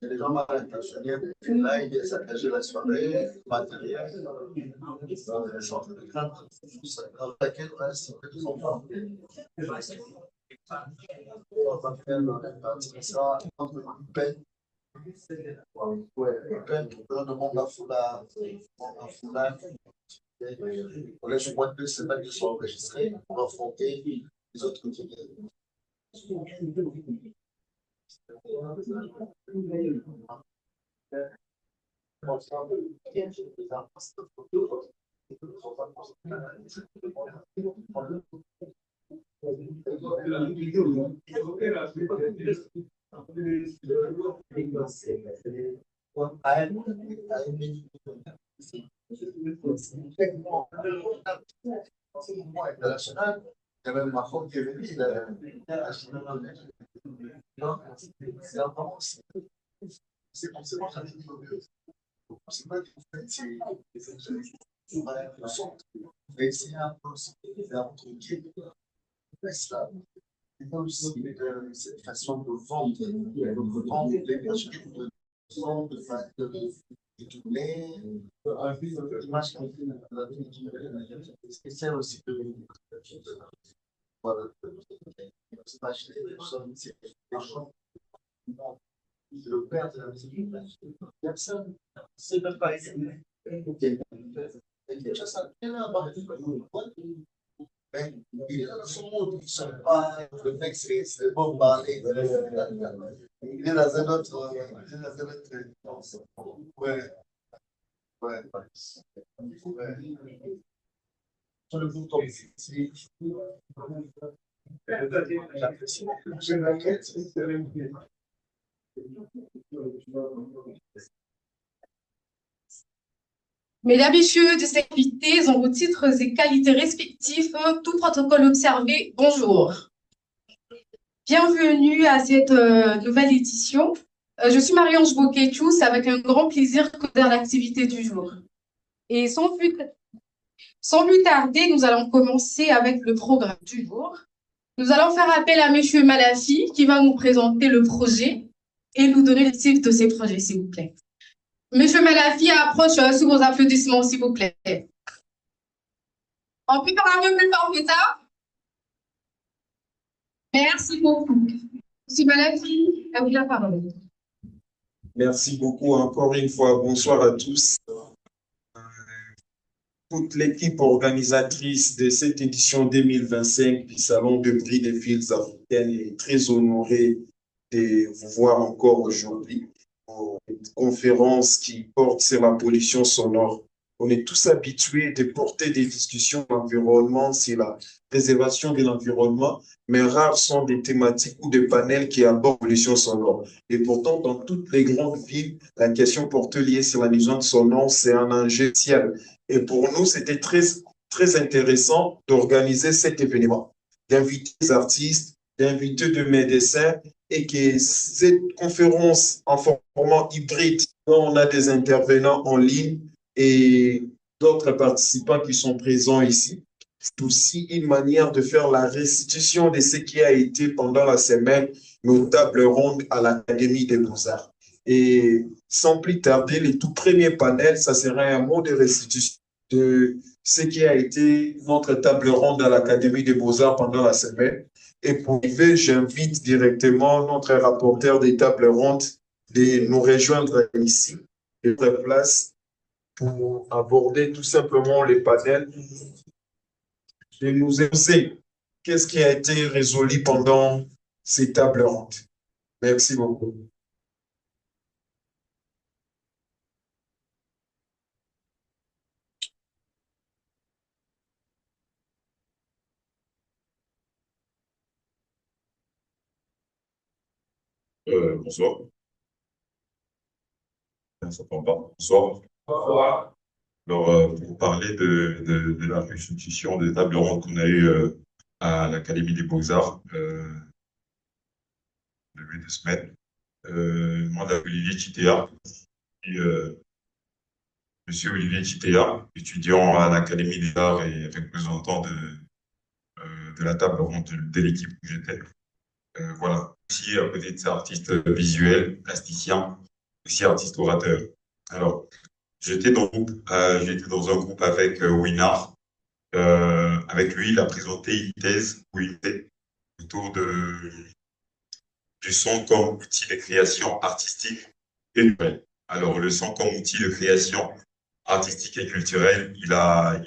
Les gens mal intentionnés, là, il est saccagé la soirée, matériel, sont en train de craindre, dans laquelle reste son enfant. On va faire ça entre une peine. Ouais, une peine pour le demande un foulard. On laisse au moins 2 semaines qui sont enregistrées pour affronter les autres côtés. International, il y a même Macron qui est venu, il a c'est forcément c'est pas qu'en fait, c'est essayer un peu de faire entre guillemets ça. Cette façon de vendre l'énergie, de vendre, de tourner, l'image qu'on fait dans la vie, c'est ça aussi de voilà, c'est pas acheter, c'est des gens. Le père de la musique, personne, c'est même pas ici. Il est dans son monde, il ne sont pas le mec, c'est bon parler. Il est dans un autre. Ouais, ouais. Sur le bouton, j'apprécie. Mesdames, Messieurs, distingués en vos titres et qualités respectifs, tout protocole observé, bonjour. Bienvenue à cette nouvelle édition. Je suis Marie-Ange Boquet-Chou, c'est avec un grand plaisir que dans l'activité du jour. Et sans plus tarder, nous allons commencer avec le programme du jour. Nous allons faire appel à M. Malafi qui va nous présenter le projet et nous donner le titre de ces projets, s'il vous plaît. Monsieur Malafi approche sous vos applaudissements, s'il vous plaît. On peut faire un peu plus fort que ça? Merci beaucoup. Monsieur Malafi, à vous la parole. Merci beaucoup encore une fois. Bonsoir à tous. Toute l'équipe organisatrice de cette édition 2025 du Salon de prix des villes africaines est très honorée de vous voir encore aujourd'hui pour une conférence qui porte sur la pollution sonore. On est tous habitués de porter des discussions d'environnement sur la préservation de l'environnement, mais rares sont des thématiques ou des panels qui abordent la pollution sonore. Et pourtant, dans toutes les grandes villes, la question portée liée sur la nuisance sonore, c'est un enjeu social. Et pour nous, c'était très intéressant d'organiser cet événement, d'inviter des artistes, d'inviter des médecins, et que cette conférence en format hybride, où on a des intervenants en ligne et d'autres participants qui sont présents ici, c'est aussi une manière de faire la restitution de ce qui a été pendant la semaine nos tables rondes à l'Académie des Beaux-Arts. Et sans plus tarder, le tout premier panel, ça serait un mot de restitution de ce qui a été notre table ronde à l'Académie des Beaux-Arts pendant la semaine. Et pour arriver, j'invite directement notre rapporteur des tables rondes de nous rejoindre ici, de la place, pour aborder tout simplement les panels de nous annoncer qu'est-ce qui a été résolu pendant ces tables rondes. Merci beaucoup. Bonsoir. Ça s'entend pas. Bonsoir. Bonsoir. Alors, pour parler de la restitution des tables rondes qu'on a eues à l'Académie des Beaux-Arts depuis 2 semaines, moi, Olivier Chitea, et, Monsieur Olivier Chitea, étudiant à l'Académie des Arts et représentant de la table ronde de l'équipe où j'étais. Voilà. Aussi, à côté de ça, artiste visuel, plasticien, aussi artiste orateur. Alors, j'étais dans un groupe avec Winard. Avec lui, il a présenté une thèse ou une thèse autour du son comme outil de création artistique et culturelle. Alors, le son comme outil de création artistique et culturelle, il a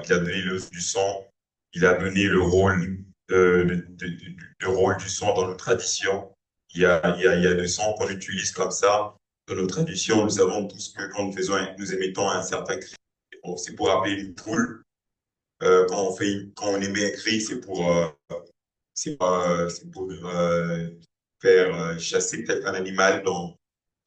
donné du son, il a donné le rôle, le rôle du son dans nos traditions. Il y a des sons qu'on utilise comme ça dans nos traditions. Nous savons tous que quand nous émettons un certain cri, c'est pour appeler une poule. Quand on émet un cri, c'est pour faire chasser peut-être un animal dans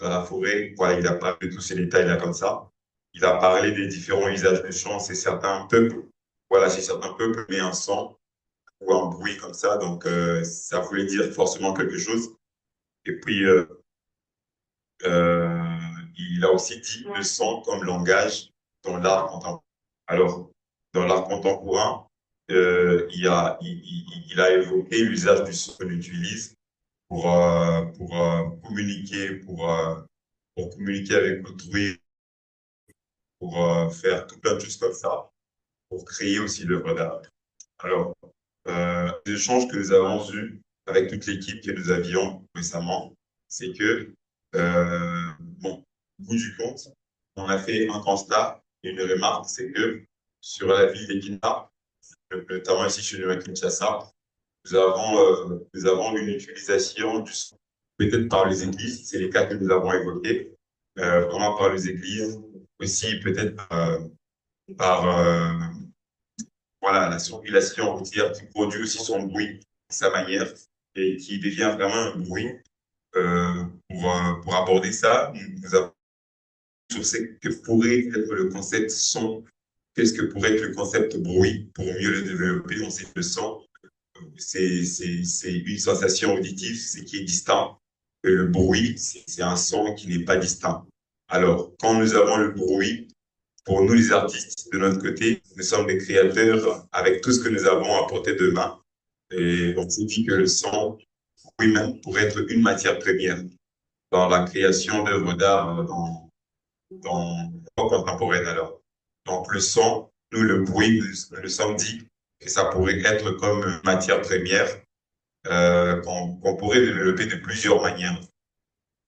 la forêt. Voilà, il a parlé de tous ces détails-là comme ça. Il a parlé des différents usages de chant. C'est certains peuples, voilà, c'est certains peuples met un son ou un bruit comme ça. Donc, ça voulait dire forcément quelque chose. Et puis, euh, il a aussi dit le son comme langage dans l'art contemporain. Alors, dans l'art contemporain, il a évoqué l'usage du son qu'on utilise pour communiquer, pour communiquer avec autrui, pour faire tout plein de choses comme ça, pour créer aussi l'œuvre d'art. Alors, les échanges que nous avons eus avec toute l'équipe que nous avions récemment, c'est que, bon, au bout du compte, on a fait un constat et une remarque, c'est que sur la ville d'Ekina, notamment ici chez nous à Kinshasa, nous avons une utilisation du son, peut-être par les églises, c'est les cas que nous avons évoqués, vraiment par les églises, aussi peut-être par voilà, la circulation routière qui produit aussi son bruit, sa manière, et qui devient vraiment un bruit. Pour aborder ça, nous avons sur ce que pourrait être le concept son, qu'est-ce que pourrait être le concept bruit pour mieux le développer. On sait que le son, c'est une sensation auditive, c'est qui est distinct. Et le bruit, c'est un son qui n'est pas distinct. Alors, quand nous avons le bruit, pour nous les artistes, de notre côté, nous sommes des créateurs avec tout ce que nous avons à portée de main. Et on se dit que le son, oui, même pourrait être une matière première dans la création d'œuvres d'art dans l'époque contemporaine alors. Donc le son, nous le bruit, nous nous sommes dit que ça pourrait être comme matière première qu'on pourrait développer de plusieurs manières.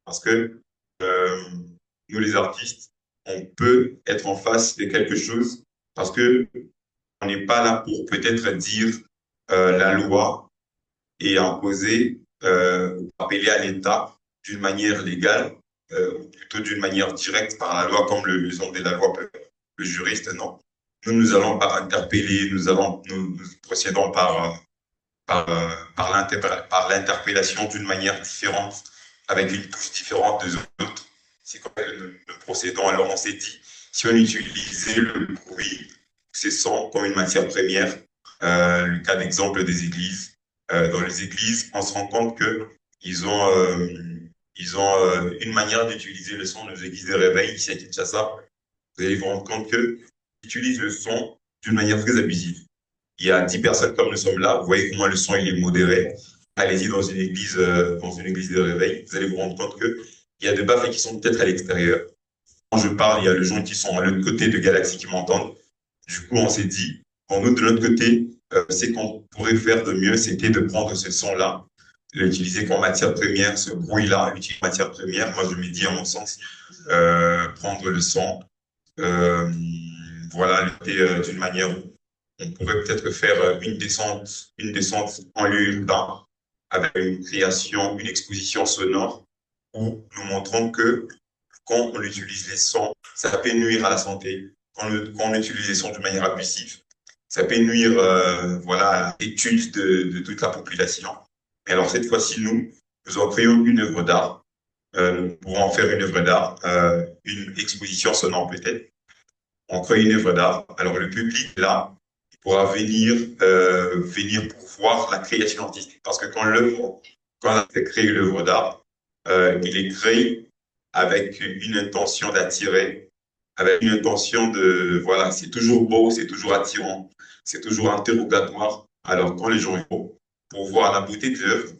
Parce que nous les artistes, on peut être en face de quelque chose parce que on n'est pas là pour peut-être dire la loi et imposer, appeler à l'État d'une manière légale, plutôt d'une manière directe par la loi, comme le sont de la loi, le juriste, non. Nous allons pas interpeller, nous procédons par l'interpellation d'une manière différente, avec une touche différente des autres. C'est comme ça que nous procédons. Alors on s'est dit, si on utilisait le bruit, ces sons comme une matière première, le cas d'exemple des églises, dans les églises, on se rend compte que ils ont une manière d'utiliser le son. Nos églises de réveil ici à Kinshasa, vous allez vous rendre compte qu'ils utilisent le son d'une manière très abusive. Il y a 10 personnes comme nous sommes là, vous voyez comment le son il est modéré. Allez-y dans une église de réveil, vous allez vous rendre compte que il y a des baffes qui sont peut-être à l'extérieur. Quand je parle, il y a les gens qui sont à l'autre côté de Galaxie qui m'entendent. Du coup, on s'est dit, pour nous, de l'autre côté, c'est qu'on pourrait faire de mieux, c'était de prendre ce son-là, l'utiliser comme matière première, ce bruit-là, l'utiliser comme matière première. Moi, je me dis, à mon sens, prendre le son, voilà, d'une manière on pourrait peut-être faire une descente en lieu urbain avec une création, une exposition sonore où nous montrons que quand on utilise les sons, ça peut nuire à la santé. Quand on utilise les sons de manière abusive, ça peut nuire voilà, à l'étude de toute la population. Et alors cette fois-ci, nous en créons une œuvre d'art. Nous pourrons en faire une œuvre d'art, une exposition sonore peut-être. On crée une œuvre d'art. Alors le public, là, il pourra venir pour voir la création artistique. Parce que quand on a créé l'œuvre d'art, il est créé avec une intention d'attirer, avec une intention voilà, c'est toujours beau, c'est toujours attirant, c'est toujours interrogatoire. Alors, quand les gens vont pour voir la beauté de l'œuvre,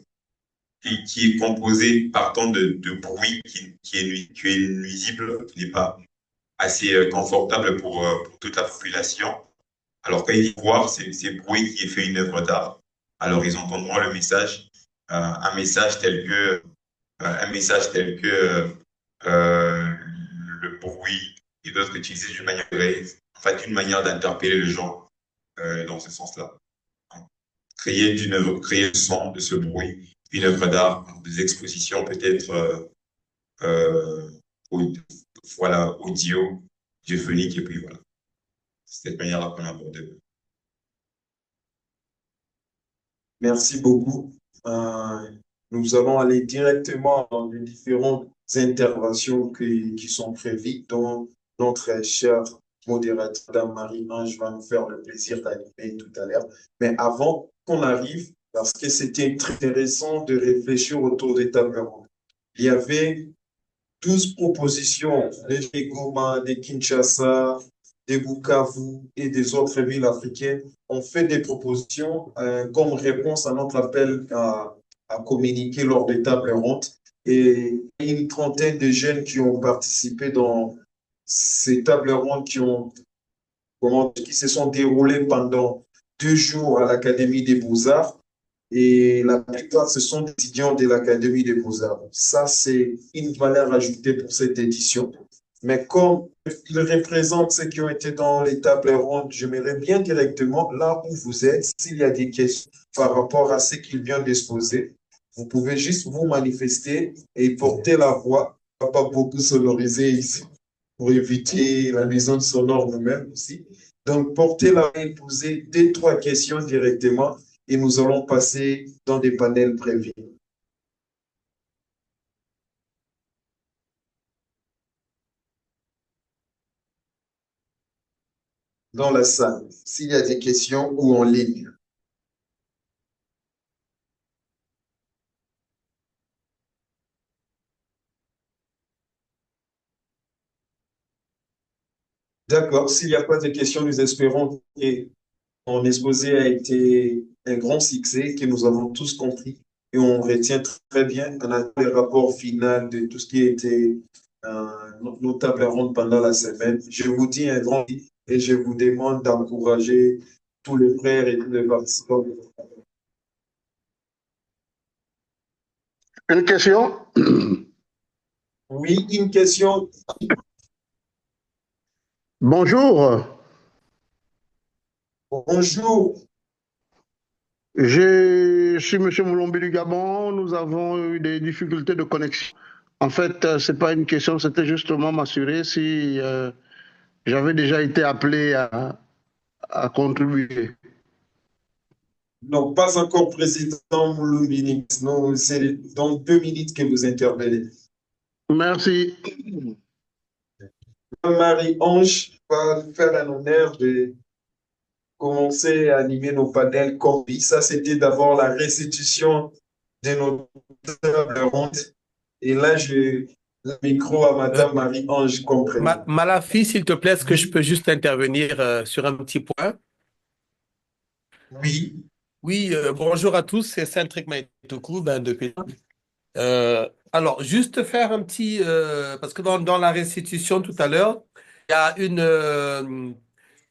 qui est composée partant de bruit qui est nuisible, qui n'est pas assez confortable pour toute la population. Alors, quand ils vont voir ces bruits qui est fait une œuvre d'art, alors ils entendront le message, un message tel que euh, le bruit et d'autres utilisés d'une manière, en fait, une manière d'interpeller les gens dans ce sens-là. Créer le son de ce bruit, une œuvre d'art, des expositions peut-être, euh, au- voilà, audio, radiophonique, et puis voilà. C'est cette manière-là qu'on aborde. Merci beaucoup. Euh, Nous allons aller directement dans les différentes interventions qui sont prévues, dont notre chère modératrice, Madame Marie-Ange, va nous faire le plaisir d'animer tout à l'heure. Mais avant qu'on arrive, parce que c'était très intéressant de réfléchir autour des tables rondes. Il y avait 12 propositions de Goma, de Kinshasa, de Bukavu et des autres villes africaines ont fait des propositions comme réponse à notre appel à communiquer lors des tables rondes. Et une trentaine de jeunes qui ont participé dans ces tables rondes qui se sont déroulées pendant 2 jours à l'Académie des Beaux-Arts. Et la plupart, ce sont des étudiants de l'Académie des Beaux-Arts. Ça, c'est une valeur ajoutée pour cette édition. Mais comme ils représentent ceux qui ont été dans les tables rondes, j'aimerais bien directement, là où vous êtes, s'il y a des questions par rapport à ce qu'il vient d'exposer, vous pouvez juste vous manifester et porter la voix. On ne va pas beaucoup sonoriser ici pour éviter la nuisance sonore nous-mêmes aussi. Donc, portez la main et posez 2, 3 questions directement et nous allons passer dans des panels prévus. Dans la salle, s'il y a des questions ou en ligne. D'accord, s'il n'y a pas de questions, nous espérons que mon exposé a été un grand succès, que nous avons tous compris et on retient très bien. On a le rapport final de tout ce qui a été nos tables rondes pendant la semaine. Je vous dis un grand merci et je vous demande d'encourager tous les frères et tous les participants. Une question? Oui, une question. Bonjour, Bonjour. je suis M. Moulombi du Gabon. Nous avons eu des difficultés de connexion. En fait, ce n'est pas une question, c'était justement m'assurer si j'avais déjà été appelé à contribuer. Non, pas encore président Moulumbi. Non, c'est dans 2 minutes que vous intervenez. Merci. Marie-Ange va faire un honneur de commencer à animer nos panels comme ça, c'était d'abord la restitution de nos tables rondes. Et là, je le micro à Madame Marie-Ange Compré. Malafi, s'il te plaît, est-ce que je peux juste intervenir sur un petit point? Oui. Oui, bonjour à tous, c'est Centric Maïtokou, depuis. Alors, juste faire un petit, parce que dans la restitution tout à l'heure, il y a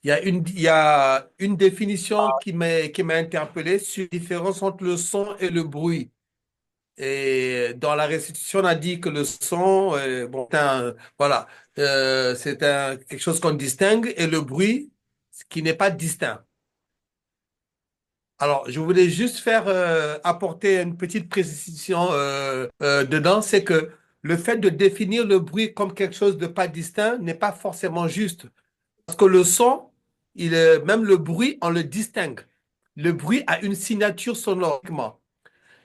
il y a une définition qui m'a interpellé sur la différence entre le son et le bruit. Et dans la restitution, on a dit que le son, bon, voilà, c'est quelque chose qu'on distingue et le bruit, ce qui n'est pas distinct. Alors, je voulais juste faire apporter une petite précision dedans, c'est que le fait de définir le bruit comme quelque chose de pas distinct n'est pas forcément juste. Parce que le son, même le bruit, on le distingue. Le bruit a une signature sonore.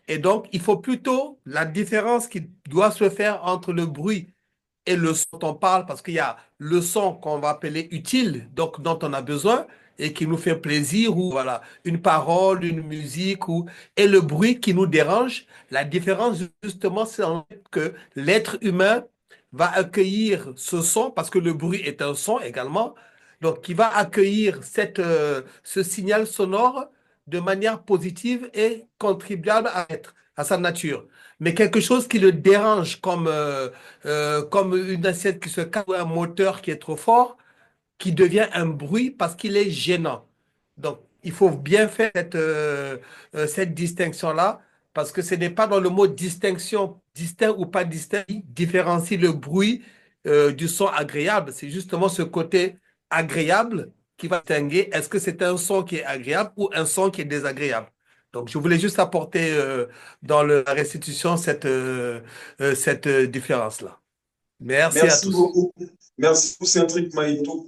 Et donc, il faut plutôt la différence qui doit se faire entre le bruit et le son dont on parle, parce qu'il y a le son qu'on va appeler utile, donc dont on a besoin et qui nous fait plaisir, ou voilà, une parole, une musique, et le bruit qui nous dérange. La différence, justement, c'est en fait que l'être humain va accueillir ce son, parce que le bruit est un son également, donc qui va accueillir ce signal sonore de manière positive et contribuable à sa nature. Mais quelque chose qui le dérange, comme une assiette qui se casse ou un moteur qui est trop fort, qui devient un bruit parce qu'il est gênant. Donc, il faut bien faire cette distinction-là, parce que ce n'est pas dans le mot distinction, distinct ou pas distinct, qui différencie le bruit du son agréable. C'est justement ce côté agréable qui va distinguer est-ce que c'est un son qui est agréable ou un son qui est désagréable. Donc, je voulais juste apporter dans la restitution cette différence-là. Merci à Merci tous. beaucoup. Merci pour Centric Maïtouk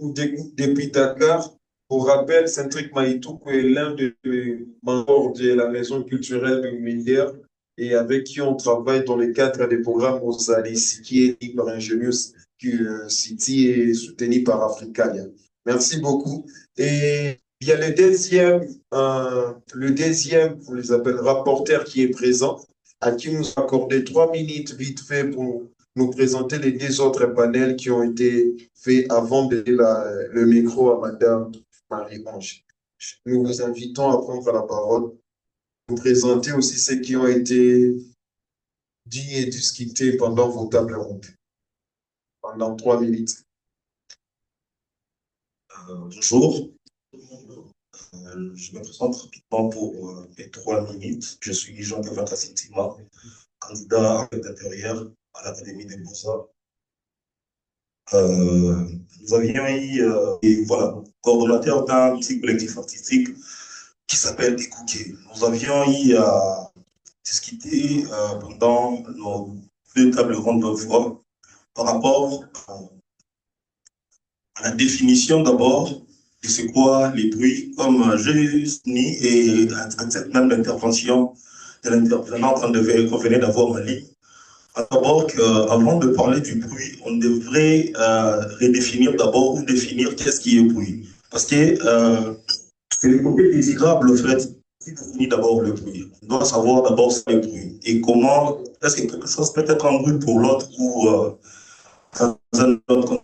depuis Dakar. Pour rappel, Centric Maïtouk est l'un des membres de la maison culturelle de Mindier et avec qui on travaille dans le cadre des programmes Osalis, qui est édité par Ingenious City et soutenu par Africalia. Merci beaucoup. Et il y a le deuxième, on les appelle rapporteur qui est présent, à qui nous accordé 3 minutes vite fait pour nous présenter les 2 autres panels qui ont été faits avant de donner le micro à Madame Marie-Ange. Nous vous invitons à prendre la parole, vous présenter aussi ce qui ont été dit et discutés pendant vos tables rondes, pendant 3 minutes. Bonjour, je me présente rapidement pour les 3 minutes. Je suis Jean-Kevin Kassitima, candidat à l'intérieur à l'Académie des Beaux-Arts. Nous avions eu, et voilà, coordonnateur d'un petit collectif artistique qui s'appelle Écouter. Nous avions eu à discuter pendant nos 2 tables rondes de fois par rapport à la définition d'abord de c'est quoi les bruits, comme j'ai mis et à cette même intervention de l'intervenant qu'on venait d'avoir en ligne. D'abord qu'avant de parler du bruit, on devrait redéfinir d'abord ou définir qu'est-ce qui est bruit. Parce que c'est le côté désirable, en fait, qui définit d'abord le bruit. On doit savoir d'abord ce qu'est le bruit et comment, est-ce que quelque chose peut être un bruit pour l'autre ou dans un autre.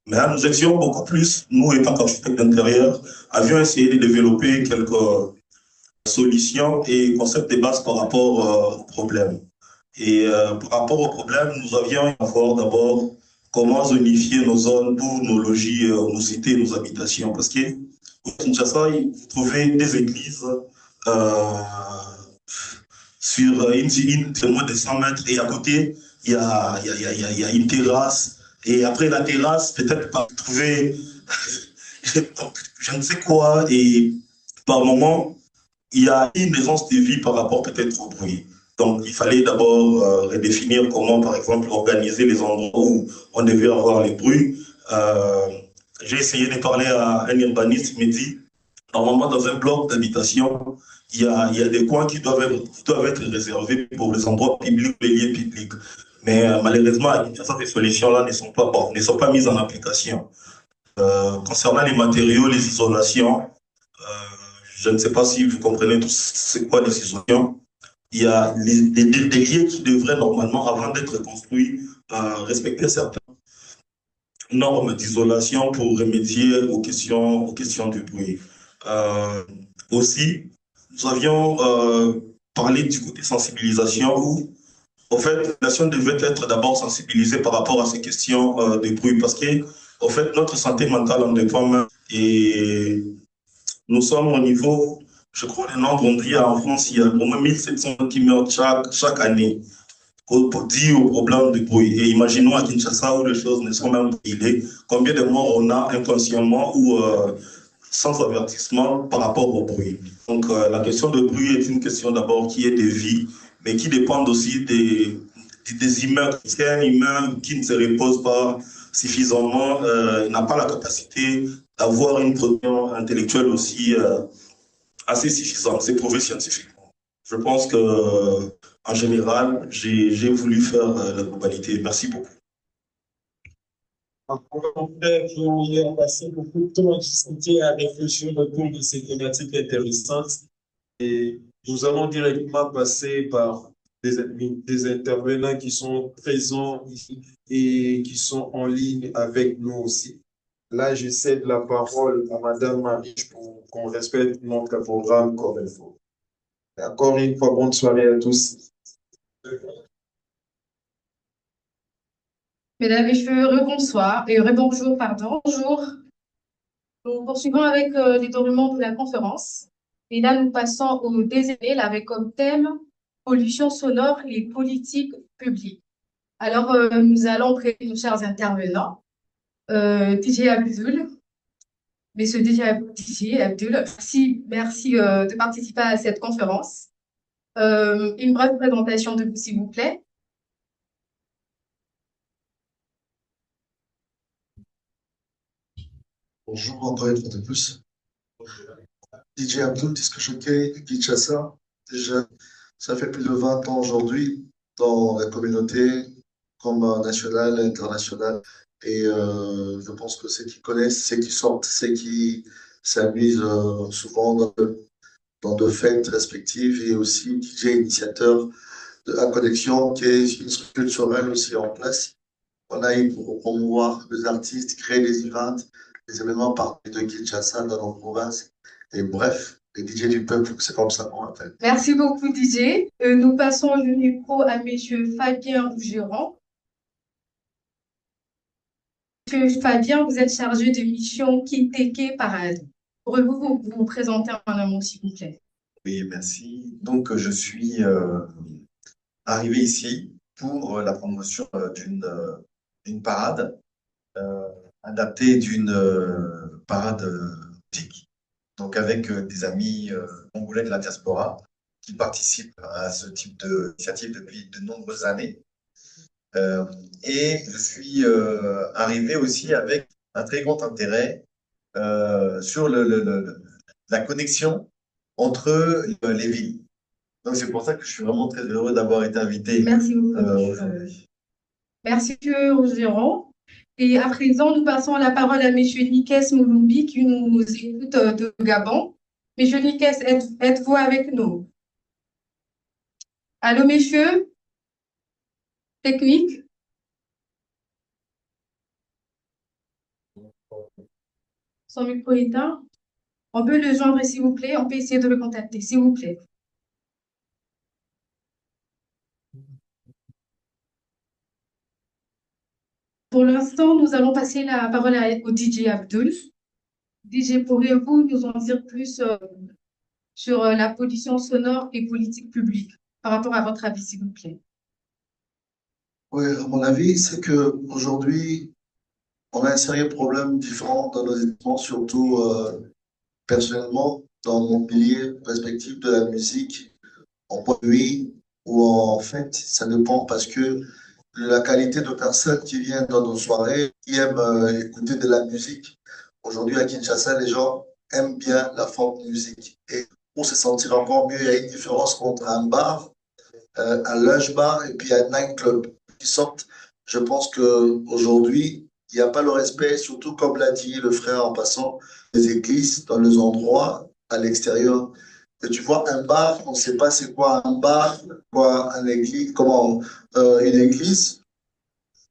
Mais là, nous étions beaucoup plus, nous étant architectes d'intérieur, avions essayé de développer quelques solutions et concepts de base par rapport au problème. Et par rapport au problème, nous avions à voir d'abord comment zonifier nos zones pour nos logis, nos cités, nos habitations. Parce que au Kinshasa, vous trouvez des églises sur une moins de 100 mètres et à côté, il y a une terrasse. Et après la terrasse, peut-être pas trouver je ne sais quoi. Et par moment, il y a une aisance de vie par rapport peut-être au bruit. Donc, il fallait d'abord redéfinir comment, par exemple, organiser les endroits où on devait avoir les bruits. J'ai essayé de parler à un urbaniste, il m'a dit, normalement, dans un bloc d'habitation, il y a des coins qui doivent être réservés pour les endroits publics, les lieux publics. Mais malheureusement, ces solutions-là ne sont pas mises en application. Concernant les matériaux, les isolations, je ne sais pas si vous comprenez tout c'est quoi les isolations. Il y a des lieux qui devraient normalement, avant d'être construits, respecter certaines normes d'isolation pour remédier aux questions du bruit. Aussi, nous avions parlé du côté sensibilisation où, en fait, la population devait être d'abord sensibilisée par rapport à ces questions de bruit parce que, en fait, notre santé mentale en dépend et nous sommes au niveau, je crois, le nombre, on dit en France, il y a au moins 1700 qui meurent chaque année dû au problème de bruit. Et imaginons à Kinshasa où les choses ne sont même pas réglées, combien de morts on a inconsciemment ou sans avertissement par rapport au bruit. Donc, la question de bruit est une question d'abord qui est de vie, mais qui dépend aussi des immeubles. Si un immeuble qui ne se repose pas suffisamment, n'a pas la capacité d'avoir une production intellectuelle aussi assez suffisante. C'est prouvé scientifiquement. Je pense que, en général, j'ai voulu faire la globalité. Merci beaucoup. Mon frère, vous avez passé beaucoup de temps à discuter, à réfléchir autour de ces thématiques intéressantes. Et nous allons directement passer par des intervenants qui sont présents ici et qui sont en ligne avec nous aussi. Là, je cède la parole à Madame Mariche pour qu'on respecte notre programme comme il faut. Encore une fois, bonne soirée à tous. Mesdames et messieurs, rebonsoir et rebonjour, pardon. Bonjour. Nous poursuivons avec les déroulements de la conférence. Et là, nous passons au deuxième avec comme thème pollution sonore et politiques publiques. Alors, nous allons présenter nos chers intervenants. DJ Abdul. Monsieur DJ Abdul, merci de participer à cette conférence. Une brève présentation de vous, s'il vous plaît. Bonjour encore une fois de plus. DJ Abdul, disque jockey de Kinshasa. Déjà, ça fait plus de 20 ans aujourd'hui dans la communauté, comme nationale, internationale. Et je pense que ceux qui connaissent, ceux qui sortent, ceux qui s'amusent souvent dans de fêtes respectives et aussi DJ initiateur de la connexion qui est une structure culturelle aussi en place. On a eu pour promouvoir les artistes, créer des events, des événements partout de Kinshasa dans nos provinces. Et bref, les DJ du peuple, c'est comme ça qu'on l'appelle. Merci beaucoup, DJ. Nous passons le micro à Monsieur Fabien Gérant. Monsieur Fabien, vous êtes chargé de mission Kinteke Parade. Pourrez-vous vous présenter en amont, s'il vous plaît? Oui, merci. Donc, je suis arrivé ici pour la promotion d'une parade adaptée d'une parade boutique. Donc, avec des amis congolais de la diaspora qui participent à ce type d'initiative depuis de nombreuses années. Et je suis arrivé aussi avec un très grand intérêt sur la connexion entre les villes. Donc, c'est pour ça que je suis vraiment très heureux d'avoir été invité. Merci beaucoup. Aujourd'hui. Merci, monsieur Gérant. Et à présent, nous passons la parole à monsieur Nikes Moulumbi qui nous écoute de Gabon. Monsieur Nikes, êtes-vous avec nous? Allô, messieurs? Technique? Son micro est éteint. On peut le joindre, s'il vous plaît. On peut essayer de le contacter, s'il vous plaît. Pour l'instant, nous allons passer la parole au DJ Abdul. DJ, pourriez-vous nous en dire plus sur la pollution sonore et politique publique par rapport à votre avis, s'il vous plaît? Oui, à mon avis, c'est qu'aujourd'hui, on a un sérieux problème différent dans nos établissements, surtout personnellement, dans mon milieu respectif de la musique, en produit ou en fête, ça dépend parce que la qualité de personnes qui viennent dans nos soirées, qui aiment écouter de la musique. Aujourd'hui, à Kinshasa, les gens aiment bien la forme de musique. Et pour se sentir encore mieux, il y a une différence entre un bar, un lunch bar et puis un nightclub qui sortent. Je pense qu'aujourd'hui, il n'y a pas le respect, surtout comme l'a dit le frère en passant, des églises dans les endroits à l'extérieur. Et tu vois, un bar, on ne sait pas c'est quoi un bar, quoi une église, comment une église,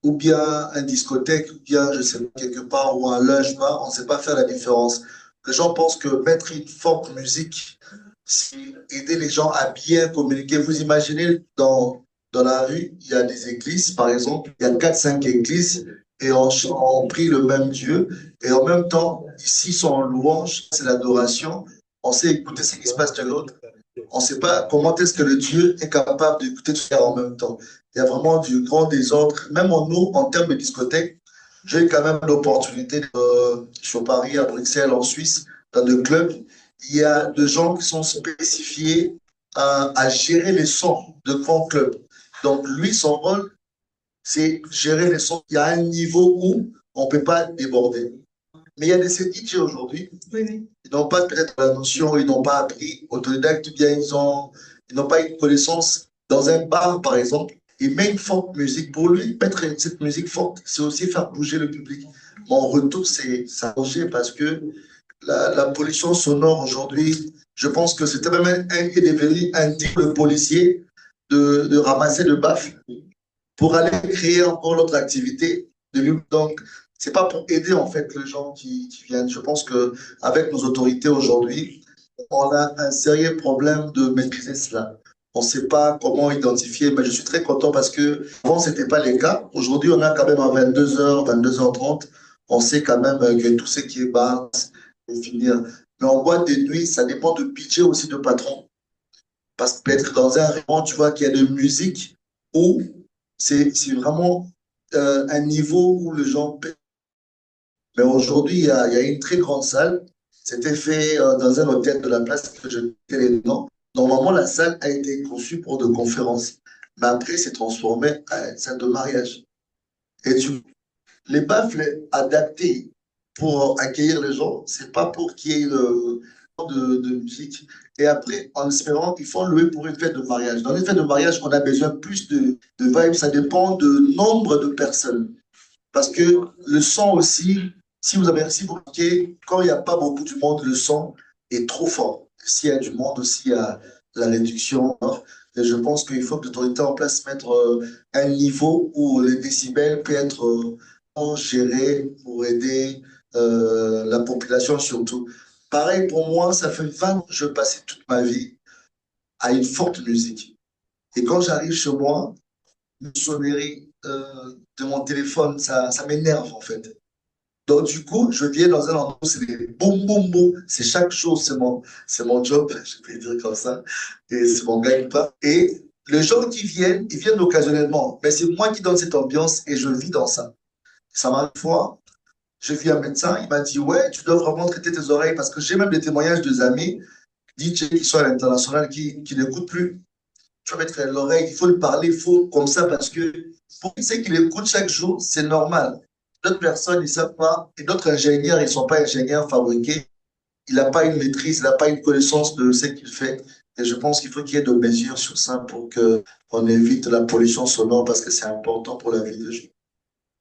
ou bien une discothèque, ou bien, je sais pas, quelque part, ou un lunch bar, on ne sait pas faire la différence. Les gens pensent que mettre une forte musique, c'est aider les gens à bien communiquer. Vous imaginez, dans la rue, il y a des églises, par exemple, il y a 4-5 églises, et on prie le même Dieu, et en même temps, ici, sont en louange, c'est l'adoration. On sait écouter ce qui se passe de l'autre. On ne sait pas comment est-ce que le Dieu est capable d'écouter tout ça en même temps. Il y a vraiment du grand désordre. Même nous, en termes de discothèque, j'ai eu quand même l'opportunité sur Paris, à Bruxelles, en Suisse, dans le club, il y a des gens qui sont spécifiés à gérer les sons de grands clubs. Donc, lui, son rôle, c'est gérer les sons. Il y a un niveau où on ne peut pas déborder. Mais il y a des DJ aujourd'hui, ils n'ont pas peut-être la notion, ils n'ont pas appris autodidacte, bien ils n'ont pas une connaissance. Dans un bar, par exemple, il met une forte musique. Pour lui, mettre cette musique forte, c'est aussi faire bouger le public. Mon retour, c'est ça bouger parce que la pollution sonore aujourd'hui, je pense que c'était même un qui est devenu un type de policier de ramasser le baffle pour aller créer encore l'autre activité de lui. Donc, c'est pas pour aider en fait les gens qui viennent. Je pense que avec nos autorités aujourd'hui, on a un sérieux problème de maîtriser cela. On ne sait pas comment identifier, mais je suis très content parce que avant c'était pas le cas. Aujourd'hui, on a quand même à 22h, 22h30, on sait quand même que tout ce qui est bas, c'est finir. Mais en boîte de nuit, ça dépend de budget aussi de patron. Parce que peut-être dans un restaurant, tu vois qu'il y a de musique où c'est vraiment un niveau où les gens paient. Mais aujourd'hui, il y a une très grande salle. C'était fait dans un hôtel de la place que je connais les noms. Normalement, la salle a été conçue pour de conférences. Mais après, c'est transformé en une salle de mariage. Et les baffles adaptés pour accueillir les gens, c'est pas pour qu'il y ait de musique. Et après, en espérant qu'ils font louer pour une fête de mariage. Dans une fête de mariage, on a besoin plus de vibes. Ça dépend du nombre de personnes. Parce que le son aussi, si vous remarquez, quand il n'y a pas beaucoup de monde, le son est trop fort. S'il y a du monde aussi, il y a la réduction. Hein. Et je pense qu'il faut que l'autorité en place mette un niveau où les décibels peuvent être gérés pour aider la population surtout. Pareil pour moi, ça fait 20 ans que je passais toute ma vie à une forte musique. Et quand j'arrive chez moi, une sonnerie de mon téléphone, ça m'énerve en fait. Donc du coup, je viens dans un endroit où c'est des boum boum boum. C'est chaque chose, c'est mon job, je vais dire comme ça. Et c'est mon gagne-pain. Et les gens qui viennent, ils viennent occasionnellement. Mais c'est moi qui donne cette ambiance et je vis dans ça. Ça m'a une fois, j'ai vu un médecin, il m'a dit, ouais, tu dois vraiment traiter tes oreilles parce que j'ai même des témoignages de amis, DJ qui sont à l'international, qui n'écoutent plus. Tu vas mettre l'oreille, il faut le parler, il faut comme ça parce que pour ceux qui l'écoutent chaque jour, c'est normal. D'autres personnes, ils ne savent pas, et d'autres ingénieurs, ils ne sont pas ingénieurs fabriqués. Il n'a pas une maîtrise, il n'a pas une connaissance de ce qu'il fait. Et je pense qu'il faut qu'il y ait des mesures sur ça pour qu'on évite la pollution sonore parce que c'est important pour la vie des gens.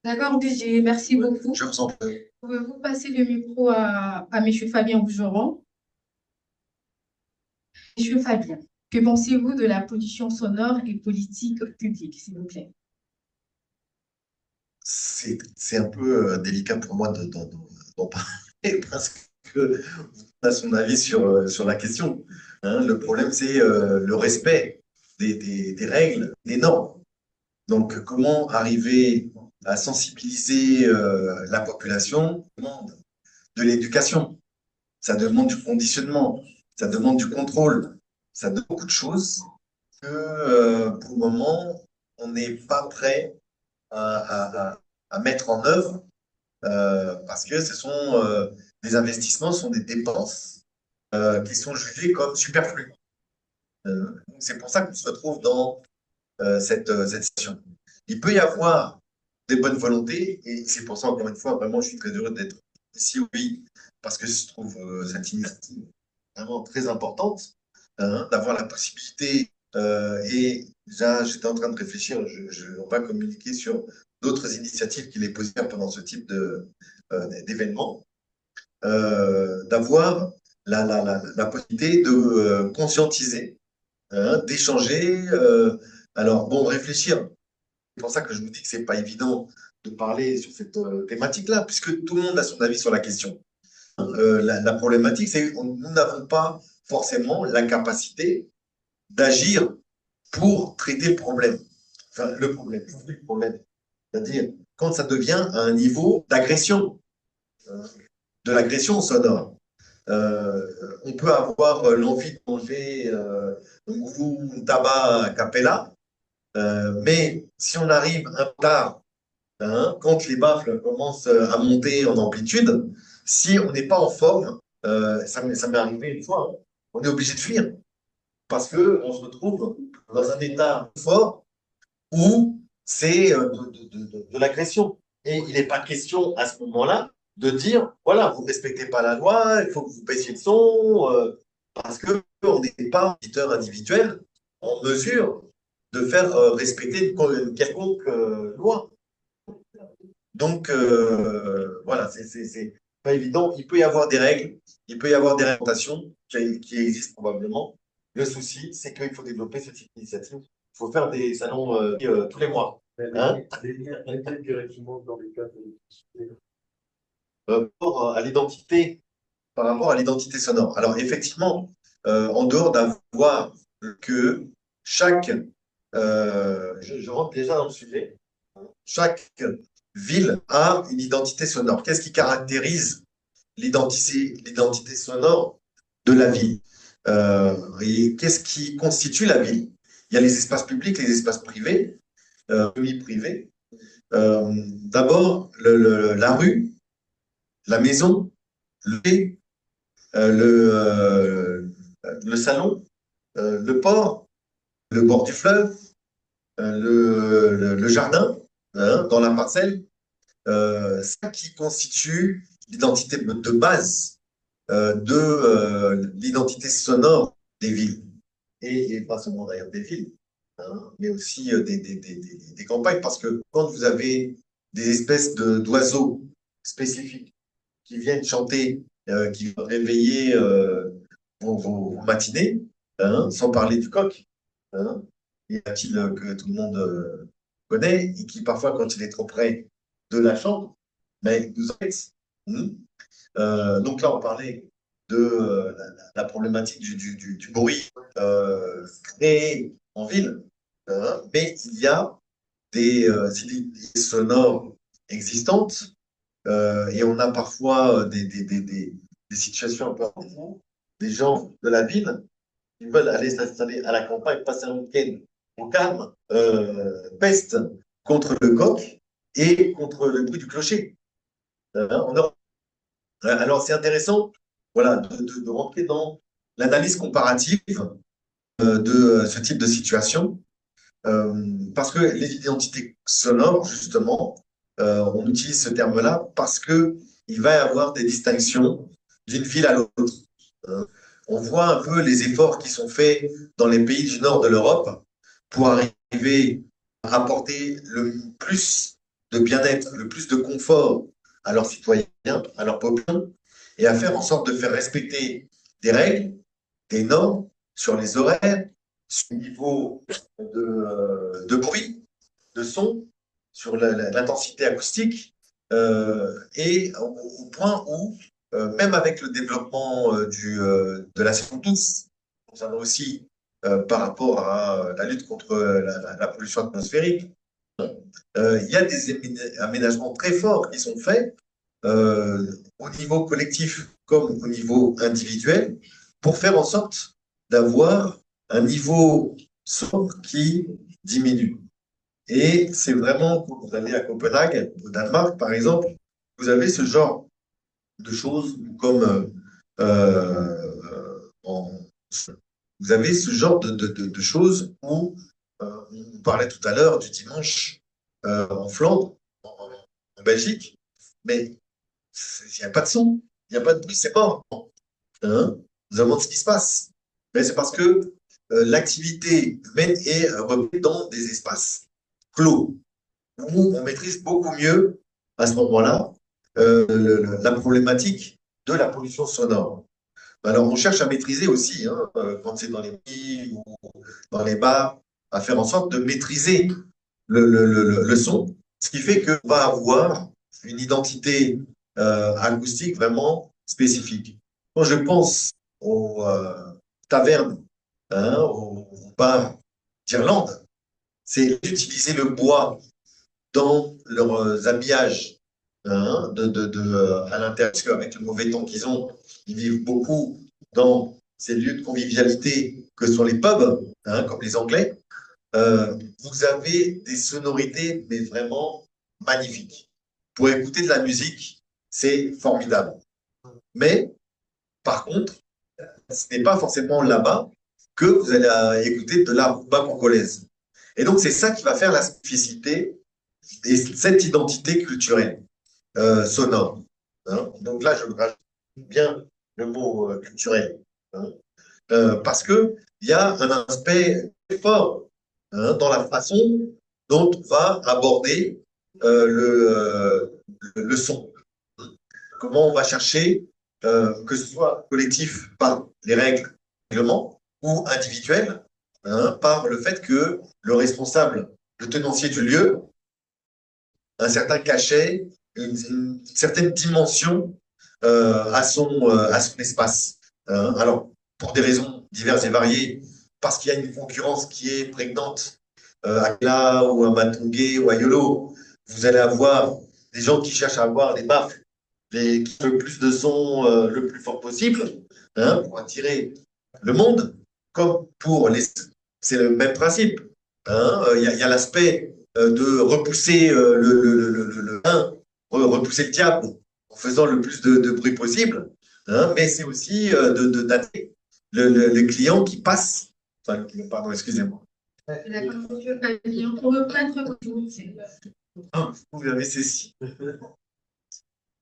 D'accord, DJ, merci beaucoup. Je vous en prie. Pouvez-vous passer le micro à M. Fabien Bougeron? Monsieur Fabien, que pensez-vous de la pollution sonore et politique publique, s'il vous plaît? C'est un peu délicat pour moi d'en parler parce que on a son avis sur la question. Hein. Le problème, c'est le respect des règles, des normes. Donc, comment arriver à sensibiliser la population? Ça demande de l'éducation, ça demande du conditionnement, ça demande du contrôle, ça demande beaucoup de choses que pour le moment, on n'est pas prêt à mettre en œuvre parce que ce sont des investissements, ce sont des dépenses qui sont jugées comme superflues. C'est pour ça qu'on se retrouve dans cette situation. Il peut y avoir des bonnes volontés et c'est pour ça, encore une fois, vraiment, je suis très heureux d'être ici, oui, parce que je trouve cette initiative vraiment très importante, hein, d'avoir la possibilité et déjà, j'étais en train de réfléchir, on va communiquer sur d'autres initiatives qu'il est possible pendant ce type d'événement, d'avoir la possibilité de conscientiser, hein, d'échanger. Alors, bon, réfléchir. C'est pour ça que je vous dis que c'est pas évident de parler sur cette thématique-là, puisque tout le monde a son avis sur la question. La problématique, c'est que nous n'avons pas forcément la capacité d'agir pour traiter le problème. Enfin, le problème. C'est-à-dire, quand ça devient à un niveau d'agression, de l'agression sonore. On peut avoir l'envie de manger un goût tabac capella, mais si on arrive un peu tard, hein, quand les baffles commencent à monter en amplitude, si on n'est pas en forme, ça m'est arrivé une fois, hein. On est obligé de fuir parce qu'on se retrouve dans un état fort où c'est de l'agression. Et il n'est pas question à ce moment-là de dire, voilà, vous ne respectez pas la loi, il faut que vous baissiez le son, parce qu'on n'est pas auditeur individuel en mesure de faire respecter une quelconque loi. Donc, voilà, c'est pas évident. Il peut y avoir des règles, il peut y avoir des réglementations qui existent probablement. Le souci, c'est qu'il faut développer ce type d'initiative. Il faut faire des salons tous les mois. Hein, directement dans les cas de... par rapport à l'identité sonore. Alors, effectivement, en dehors d'avoir que chaque, je rentre déjà dans le sujet, chaque ville a une identité sonore. Qu'est-ce qui caractérise l'identité sonore de la ville? Et qu'est-ce qui constitue la ville? Il y a les espaces publics, les espaces privés, semi-privés. D'abord, la rue, la maison, le, le salon, le port, le bord du fleuve, le jardin, hein, dans la parcelle. Ça qui constitue l'identité de base de l'identité sonore des villes. Et pas seulement d'ailleurs des villes, hein, mais aussi des campagnes, parce que quand vous avez des espèces d'oiseaux spécifiques qui viennent chanter, qui vont réveiller vos matinées, hein, sans parler du coq, hein, y a-t-il que tout le monde connaît, et qui parfois, quand il est trop près de la chambre, mais nous embête. Donc là, on parlait de la problématique du bruit créé en ville, hein, mais il y a des idées sonores existantes et on a parfois des situations un peu fou, des gens de la ville qui veulent aller s'installer à la campagne, passer un week-end au calme, pestent contre le coq et contre le bruit du clocher. Alors, c'est intéressant, voilà, de rentrer dans l'analyse comparative de ce type de situation, parce que les identités sonores, justement, on utilise ce terme-là parce que il va y avoir des distinctions d'une ville à l'autre. On voit un peu les efforts qui sont faits dans les pays du nord de l'Europe pour arriver à apporter le plus de bien-être, le plus de confort à leurs citoyens, à leurs populations, et à faire en sorte de faire respecter des règles, des normes sur les horaires, sur le niveau de bruit, de son, sur l'intensité acoustique, et au point où, même avec le développement de la science, nous avons aussi par rapport à la lutte contre la pollution atmosphérique, il y a des aménagements très forts qui sont faits au niveau collectif comme au niveau individuel pour faire en sorte d'avoir un niveau sonore qui diminue. Et c'est vraiment, quand vous allez à Copenhague, au Danemark par exemple, vous avez ce genre de choses comme vous avez ce genre de choses où on parlait tout à l'heure du dimanche en Flandre, en Belgique, mais il n'y a pas de son, il n'y a pas de bruit, c'est mort. Hein, nous demandons ce qui se passe. Mais c'est parce que l'activité humaine est reprise dans des espaces clos, où on maîtrise beaucoup mieux, à ce moment-là, la problématique de la pollution sonore. Alors, on cherche à maîtriser aussi, hein, quand c'est dans les pays ou dans les bars, à faire en sorte de maîtriser le son, ce qui fait qu'on va avoir une identité acoustique vraiment spécifique. Quand je pense aux tavernes, hein, aux bars d'Irlande, c'est d'utiliser le bois dans leurs habillages, hein, à l'intérieur, parce qu'avec le mauvais temps qu'ils ont, ils vivent beaucoup dans ces lieux de convivialité que sont les pubs, hein, comme les Anglais. Vous avez des sonorités, mais vraiment magnifiques. Pour écouter de la musique, c'est formidable. Mais Par contre, ce n'est pas forcément là-bas que vous allez écouter de la rumba congolaise. Et donc, c'est ça qui va faire la spécificité et cette identité culturelle sonore. Hein. Donc là, je rajoute bien le mot culturel. Hein. Parce qu'il y a un aspect très fort dans la façon dont on va aborder le son. Comment on va chercher, que ce soit collectif par les règlements ou individuel, par le fait que le responsable, le tenancier du lieu, a un certain cachet, une certaine dimension à son espace. Alors, pour des raisons diverses et variées, parce qu'il y a une concurrence qui est prégnante à Kela ou à Matungé ou à Yolo, vous allez avoir des gens qui cherchent à avoir des baffles, qui font le plus de son le plus fort possible, pour attirer le monde, comme pour les... C'est le même principe. Il y a l'aspect de repousser repousser le diable en faisant le plus de bruit possible, mais c'est aussi d'attirer le client qui passe. Enfin, pardon, excusez-moi. D'accord, monsieur Pavillon. Pour me prêtre, Vous avez saisi.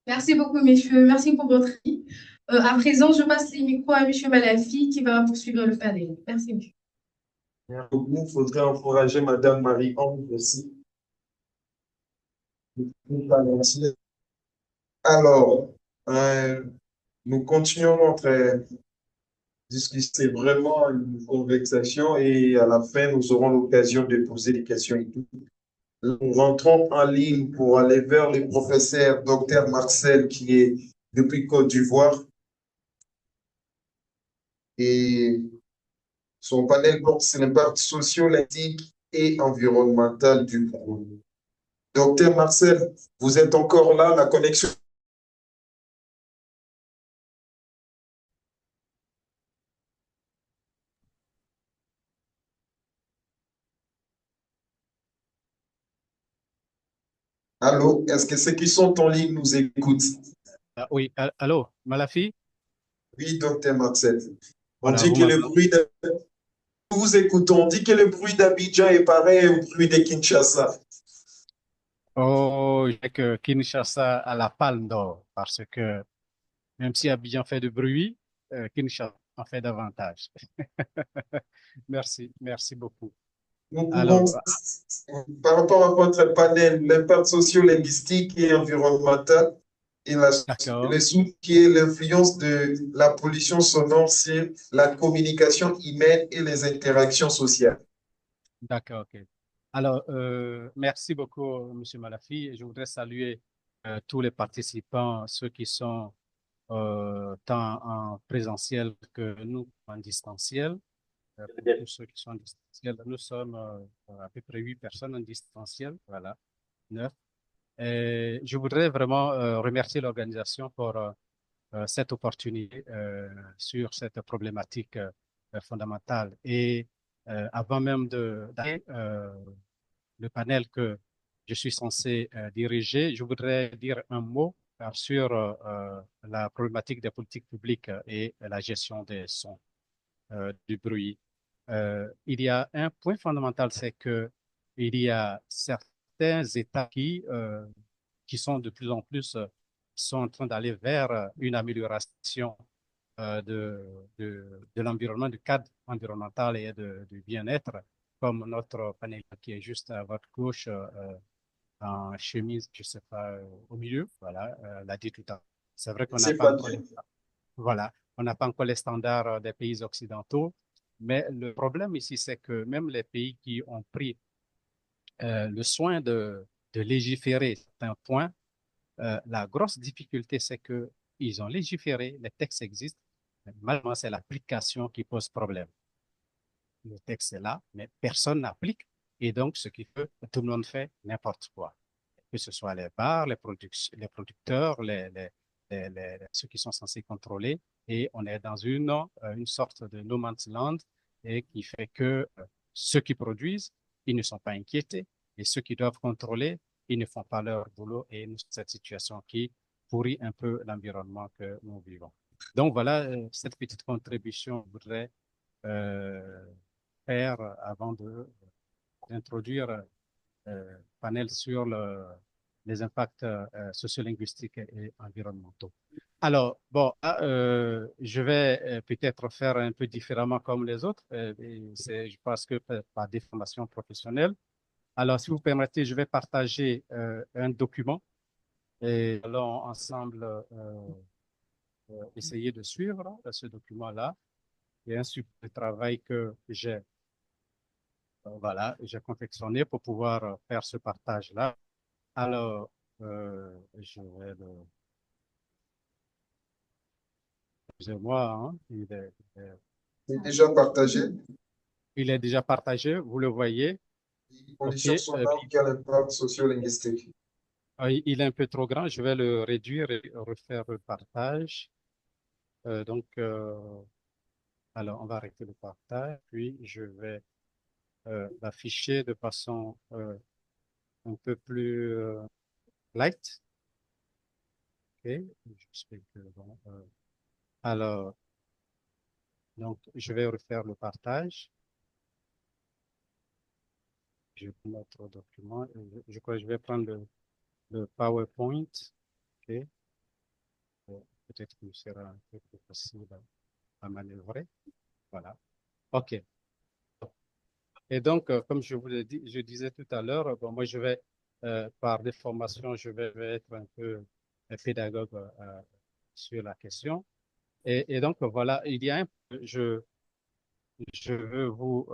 merci beaucoup, messieurs. Merci pour votre avis. À présent, je passe les micros à monsieur Malafi qui va poursuivre le panel. Merci, monsieur. Il faudrait encourager Madame Marie-Ange aussi. Alors, nous continuons notre discussion. C'est vraiment une conversation et à la fin, nous aurons l'occasion de poser des questions et tout. Nous rentrons en ligne pour aller vers le professeur Dr Marcel qui est depuis Côte d'Ivoire. Et son panel porte sur l'impact socio-politique et environnemental du projet. Docteur Marcel, vous êtes encore là, la connexion. Allô, est-ce que ceux qui sont en ligne nous écoutent? Oui, allô, Malafi? Oui, docteur Marcel. On Voilà, dit que le bruit de... Nous vous écoutons, on dit que le bruit d'Abidjan est pareil au bruit de Kinshasa. Oh, j'ai que Kinshasa a la palme d'or parce que même si Abidjan fait du bruit, Kinshasa en fait davantage. Merci beaucoup. Nous pouvons, Alors, par rapport à votre panel, l'impact socio-linguistique et environnemental et d'accord, le sous qui est l'influence de la pollution sonore sur la communication humaine et les interactions sociales. d'accord, ok. Alors, merci beaucoup, Monsieur Malafi. Je voudrais saluer tous les participants, ceux qui sont tant en présentiel que nous en distanciel. Pour tous ceux qui sont en distanciel, nous sommes à peu près 8 personnes en distanciel, voilà, 9. Et je voudrais vraiment remercier l'organisation pour cette opportunité sur cette problématique fondamentale. Et avant même d'aller le panel que je suis censé diriger, je voudrais dire un mot sur la problématique des politiques publiques et la gestion des sons, du bruit. Il y a un point fondamental, c'est que il y a certains États qui sont de plus en plus sont en train d'aller vers une amélioration de l'environnement, du cadre environnemental et du bien-être, comme notre panel qui est juste à votre gauche en chemise, je sais pas, au milieu, voilà, l'a dit tout à l'heure. C'est vrai qu'on n'a pas encore voilà, on n'a pas encore les standards des pays occidentaux, mais le problème ici, c'est que même les pays qui ont pris le soin de légiférer certains points, la grosse difficulté, c'est que ils ont légiféré, les textes existent, mais malheureusement, c'est l'application qui pose problème. Le texte est là, mais personne n'applique, et donc ce qui fait que tout le monde fait n'importe quoi, que ce soit les bars, les producteurs, ceux qui sont censés contrôler, et on est dans une sorte de no man's land, et qui fait que ceux qui produisent, ils ne sont pas inquiétés, et ceux qui doivent contrôler, ils ne font pas leur boulot, et cette situation qui pourrit un peu l'environnement que nous vivons. Donc voilà cette petite contribution que je voudrais faire avant d'introduire panel sur les impacts sociolinguistiques et environnementaux. Alors, bon, je vais peut-être faire un peu différemment comme les autres. Je pense que par des formations professionnelles. Alors, si vous permettez, je vais partager un document et allons ensemble essayer de suivre ce document-là. Il y a un support de travail que voilà, j'ai confectionné pour pouvoir faire ce partage-là. Alors, je vais le... Excusez-moi, hein, C'est déjà partagé. il est déjà partagé, vous le voyez. Les conditions OK, sonores qui ont l'impact socio-linguistique. il est un peu trop grand, je vais le réduire et refaire le partage. Donc, alors, on va arrêter le partage, puis je vais l'afficher de façon un peu plus light. OK, j'espère que bon. Alors, donc, je vais refaire le partage. Je vais mettre au document. Je crois que je vais prendre le PowerPoint. OK. Peut-être qu'il sera un peu plus facile à manœuvrer. Voilà. OK. Et donc, comme je vous l'ai dit, je disais tout à l'heure, bon, moi, je vais, par des formations, je vais être un peu pédagogue sur la question. Et donc, voilà, il y a je veux vous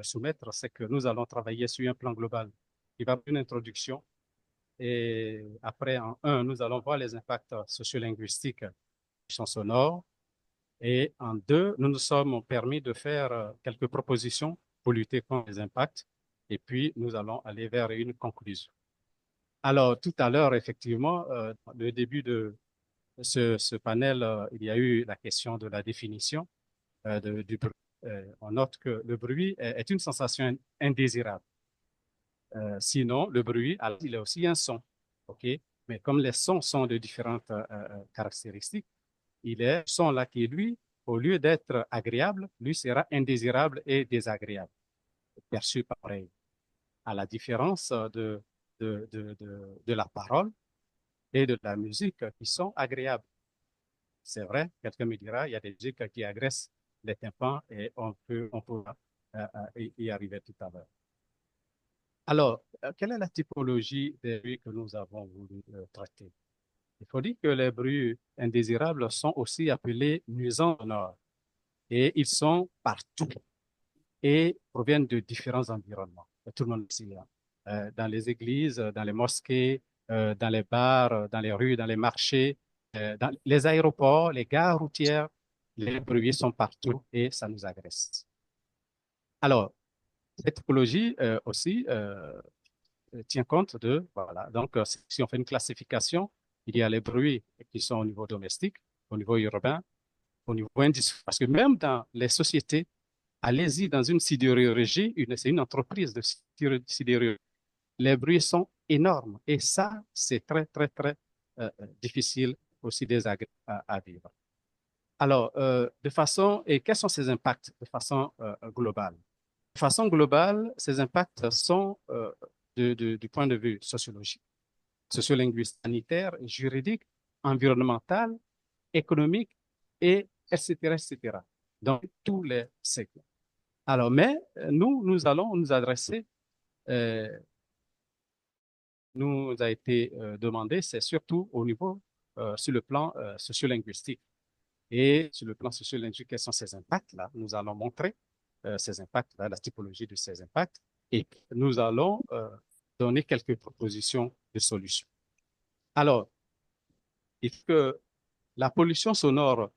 soumettre, c'est que nous allons travailler sur un plan global. Il va y avoir une introduction. Et après, en un, nous allons voir les impacts sociolinguistiques du son sonore. Et en deux, nous nous sommes permis de faire quelques propositions pour lutter contre les impacts. Et puis, nous allons aller vers une conclusion. Alors, tout à l'heure, effectivement, le début de ce panel, il y a eu la question de la définition du bruit. On note que le bruit est une sensation indésirable. Sinon, le bruit, alors, il est aussi un son. OK? Mais comme les sons sont de différentes caractéristiques, il est ce son-là qui, lui, au lieu d'être agréable, lui sera indésirable et désagréable, perçu pareil. À la différence de la parole et de la musique qui sont agréables. C'est vrai, quelqu'un me dira, il y a des musiques qui agressent les tympans et on peut y arriver tout à l'heure. Alors, quelle est la typologie des bruits que nous avons voulu traiter? Il faut dire que les bruits indésirables sont aussi appelés nuisances sonores et ils sont partout et proviennent de différents environnements. Tout le monde ici, hein. Dans les églises, dans les mosquées, dans les bars, dans les rues, dans les marchés, dans les aéroports, les gares routières, les bruits sont partout et ça nous agresse. Alors, cette typologie aussi tient compte de, voilà, donc si on fait une classification, il y a les bruits qui sont au niveau domestique, au niveau urbain, au niveau industriel, parce que même dans les sociétés, allez-y dans une sidérurgie, c'est une entreprise de sidérurgie, les bruits sont énormes et ça, c'est très, très, très difficile aussi désagréable à vivre. Alors, et quels sont ces impacts de façon globale? De façon globale, ces impacts sont du point de vue sociologique, sociolinguistique, sanitaire, juridique, environnemental, économique, et etc., etc. Dans tous les secteurs. Alors, mais nous allons nous adresser, nous a été demandé, c'est surtout au niveau, sur le plan sociolinguistique. Et sur le plan sociolinguistique, quels sont ces impacts-là? Nous allons montrer ces impacts-là, la typologie de ces impacts, et nous allons donner quelques propositions de solutions. Alors, il faut que la pollution sonore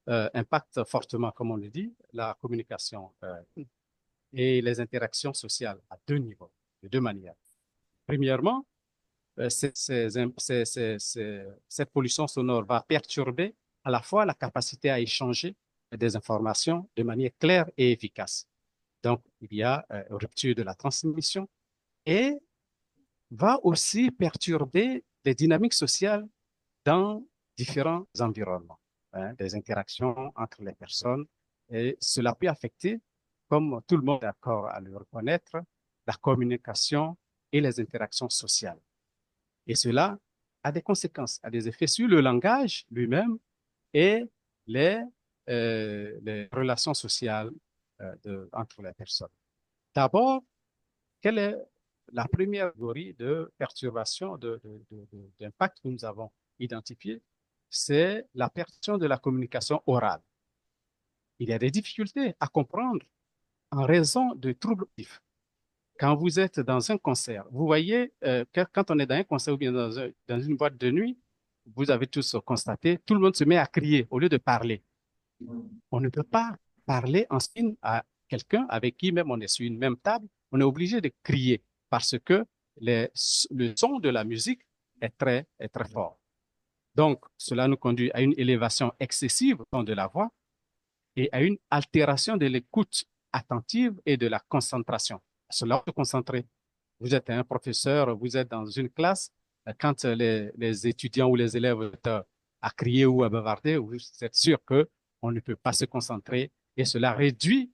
impacte fortement, comme on le dit, la communication et les interactions sociales à deux niveaux, de deux manières. Premièrement, cette pollution sonore va perturber à la fois la capacité à échanger des informations de manière claire et efficace. Donc, il y a rupture de la transmission et va aussi perturber les dynamiques sociales dans différents environnements. hein, des interactions entre les personnes. Et cela peut affecter, comme tout le monde est d'accord à le reconnaître, la communication et les interactions sociales. Et cela a des conséquences, a des effets sur le langage lui-même et les, les relations sociales entre les personnes. D'abord, quelle est la première catégorie de perturbation, d'impact que nous avons identifié? C'est la perturbation de la communication orale. Il y a des difficultés à comprendre en raison de troubles auditifs. Quand vous êtes dans un concert, vous voyez que quand on est dans un concert ou bien dans une boîte de nuit, vous avez tous constaté, tout le monde se met à crier au lieu de parler. On ne peut pas parler en signe à quelqu'un avec qui même on est sur une même table, on est obligé de crier parce que le son de la musique est très fort. Donc, cela nous conduit à une élévation excessive de la voix et à une altération de l'écoute attentive et de la concentration. Cela se concentrer. Vous êtes un professeur, vous êtes dans une classe, quand les étudiants ou les élèves sont à crier ou à bavarder, vous êtes sûr qu'on ne peut pas se concentrer et cela réduit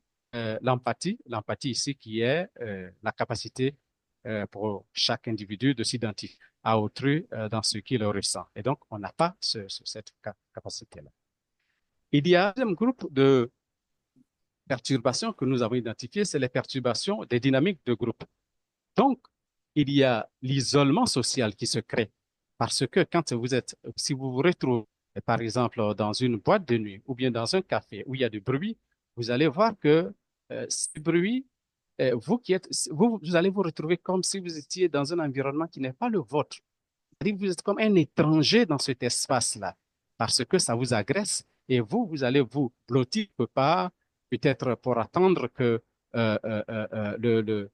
l'empathie. L'empathie ici qui est la capacité pour chaque individu de s'identifier à autrui dans ce qu'il ressent. Et donc, on n'a pas cette capacité-là. Il y a un deuxième groupe de perturbations que nous avons identifiées, c'est les perturbations des dynamiques de groupe. Donc, il y a l'isolement social qui se crée parce que si vous vous retrouvez, par exemple, dans une boîte de nuit ou bien dans un café où il y a du bruit, vous allez voir que ce bruit, vous allez vous retrouver comme si vous étiez dans un environnement qui n'est pas le vôtre. C'est-à-dire que vous êtes comme un étranger dans cet espace-là parce que ça vous agresse et vous allez vous blottir quelque part, peut-être pour attendre que le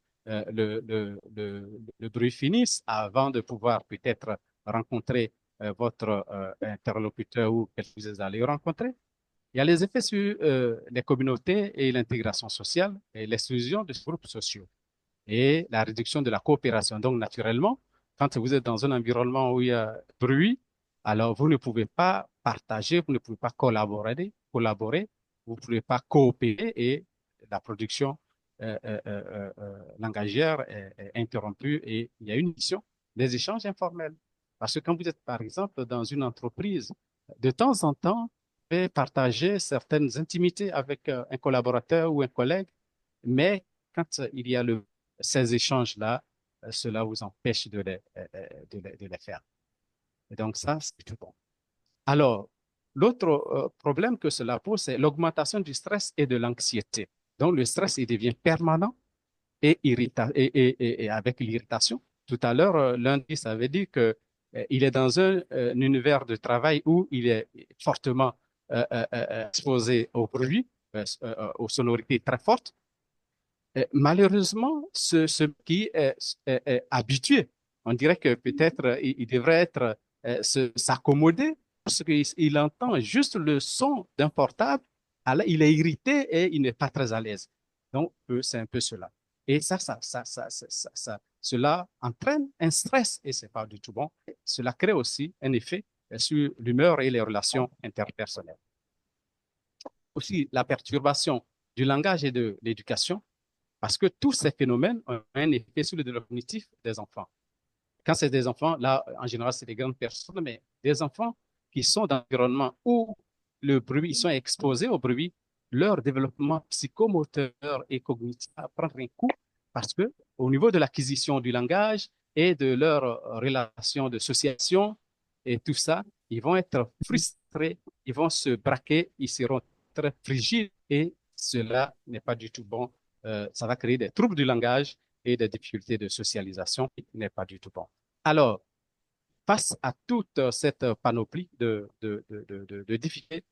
bruit finisse avant de pouvoir peut-être rencontrer votre interlocuteur ou quelqu'un que vous allez rencontrer. Il y a les effets sur les communautés et l'intégration sociale et l'exclusion de ces groupes sociaux et la réduction de la coopération. Donc, naturellement, quand vous êtes dans un environnement où il y a bruit, alors vous ne pouvez pas partager, vous ne pouvez pas collaborer, vous ne pouvez pas coopérer et la production langagière est interrompue et il y a une mission des échanges informels. Parce que quand vous êtes, par exemple, dans une entreprise, de temps en temps, vous pouvez partager certaines intimités avec un collaborateur ou un collègue, mais quand il y a ces échanges-là, cela vous empêche de les faire. Et donc ça, c'est tout bon. Alors, l'autre problème que cela pose, c'est l'augmentation du stress et de l'anxiété. Donc, le stress, il devient permanent et, et avec l'irritation. Tout à l'heure, lundi, ça veut dire que il est dans un univers de travail où il est fortement exposé au bruit, aux sonorités très fortes. Malheureusement, ce qui est habitué, on dirait que peut-être il devrait être s'accommoder parce qu'il entend juste le son d'un portable, alors il est irrité et il n'est pas très à l'aise. Donc, c'est un peu cela. Et cela entraîne un stress et c'est pas du tout bon. Cela crée aussi un effet sur l'humeur et les relations interpersonnelles. Aussi, la perturbation du langage et de l'éducation parce que tous ces phénomènes ont un effet sur le développement cognitif des enfants. Quand c'est des enfants, là, en général, c'est des grandes personnes, mais des enfants qui sont dans un environnement où le bruit, ils sont exposés au bruit, leur développement psychomoteur et cognitif va prendre un coup parce que au niveau de l'acquisition du langage et de leur relation de socialisation et tout ça, ils vont être frustrés, ils vont se braquer, ils seront très frigides et cela n'est pas du tout bon. Ça va créer des troubles du langage et des difficultés de socialisation qui n'est pas du tout bon. Alors, face à toute cette panoplie de difficultés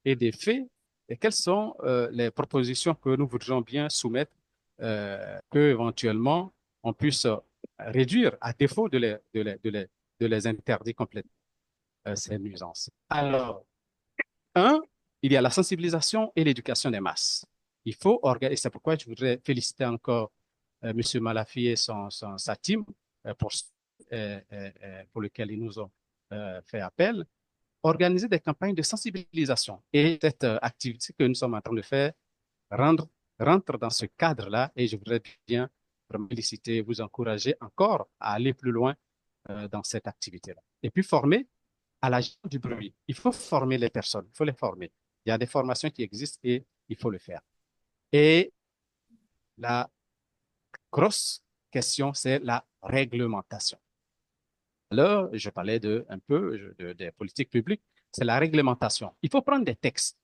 et d'effets, et quelles sont les propositions que nous voudrions bien soumettre que éventuellement on puisse réduire à défaut de les interdire complètement, ces nuisances. Alors, un, il y a la sensibilisation et l'éducation des masses. Il faut organiser, c'est pourquoi je voudrais féliciter encore M. Malafi et sa team pour lequel ils nous ont fait appel. organiser des campagnes de sensibilisation. Et cette activité que nous sommes en train de faire rentre dans ce cadre-là et je voudrais bien vous féliciter, vous encourager encore à aller plus loin dans cette activité-là. Et puis former à la gestion du bruit. Il faut former les personnes, il faut les former. Il y a des formations qui existent et il faut le faire. Et la grosse question, c'est la réglementation. Alors, je parlais un peu des politiques publiques, c'est la réglementation. Il faut prendre des textes,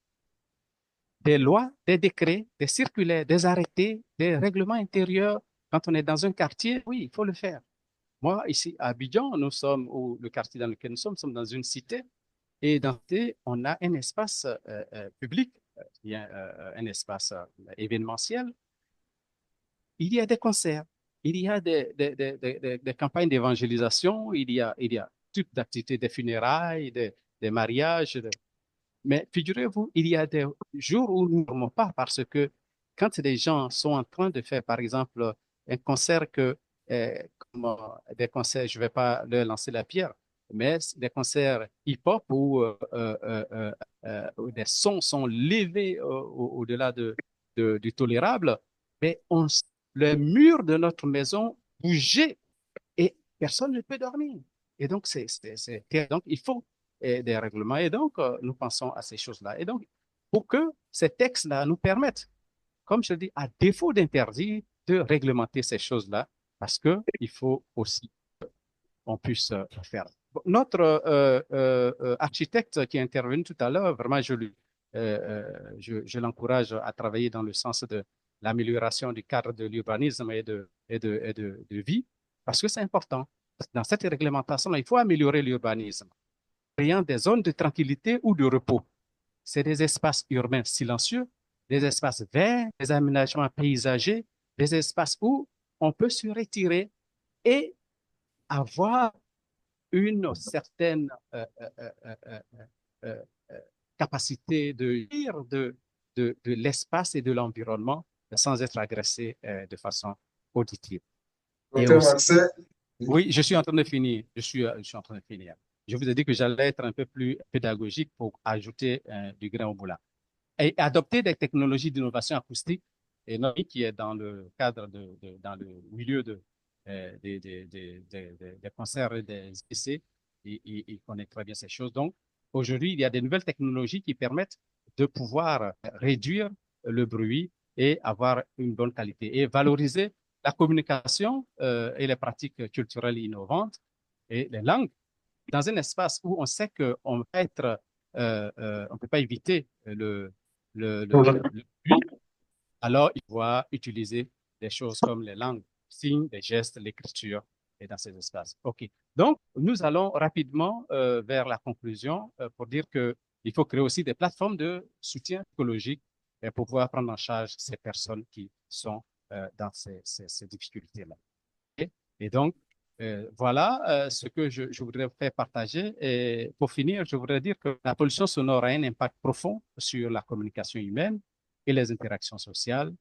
des lois, des décrets, des circulaires, des arrêtés, des règlements intérieurs. Quand on est dans un quartier, oui, il faut le faire. Moi, ici à Abidjan, nous sommes, ou le quartier dans lequel nous sommes dans une cité, et dans cette cité, on a un espace public, il y a un espace événementiel. Il y a des concerts, il y a des campagnes d'évangélisation, il y a toutes d'activités, des funérailles, des mariages. Mais figurez-vous, il y a des jours où nous ne dormons pas parce que quand des gens sont en train de faire, par exemple, un concert comme des concerts, je ne vais pas leur lancer la pierre, mais des concerts hip-hop où des sons sont levés au-delà du tolérable, mais le mur de notre maison bougeait et personne ne peut dormir. Et donc, donc il faut des règlements. Et donc, nous pensons à ces choses-là. Et donc, pour que ces textes-là nous permettent, comme je le dis, à défaut d'interdire, de réglementer ces choses-là, parce qu'il faut aussi qu'on puisse faire. Notre architecte qui est intervenu tout à l'heure, vraiment, je l'encourage à travailler dans le sens de l'amélioration du cadre de l'urbanisme et de vie, parce que c'est important. Dans cette réglementation-là, il faut améliorer l'urbanisme, créant des zones de tranquillité ou de repos. C'est des espaces urbains silencieux, des espaces verts, des aménagements paysagers, des espaces où on peut se retirer et avoir une certaine capacité de lire de l'espace et de l'environnement sans être agressé de façon auditive. Docteur Marcel. Oui, je suis en train de finir. Je suis en train de finir. Je vous ai dit que j'allais être un peu plus pédagogique pour ajouter du grain au moulin. Et adopter des technologies d'innovation acoustique, et Noé qui est dans le cadre dans le milieu des concerts et des essais, il connaît très bien ces choses. Donc, aujourd'hui, il y a des nouvelles technologies qui permettent de pouvoir réduire le bruit et avoir une bonne qualité et valoriser la communication et les pratiques culturelles innovantes et les langues dans un espace où on sait qu'on va être, on ne peut pas éviter le bruit, alors il va utiliser des choses comme les langues, signes, les gestes, l'écriture et dans ces espaces. OK. Donc, nous allons rapidement vers la conclusion pour dire qu'il faut créer aussi des plateformes de soutien psychologique pour pouvoir prendre en charge ces personnes qui sont dans ces difficultés-là. Okay? Et donc, voilà ce que je voudrais vous faire partager. Et pour finir, je voudrais dire que la pollution sonore a un impact profond sur la communication humaine et les interactions sociales.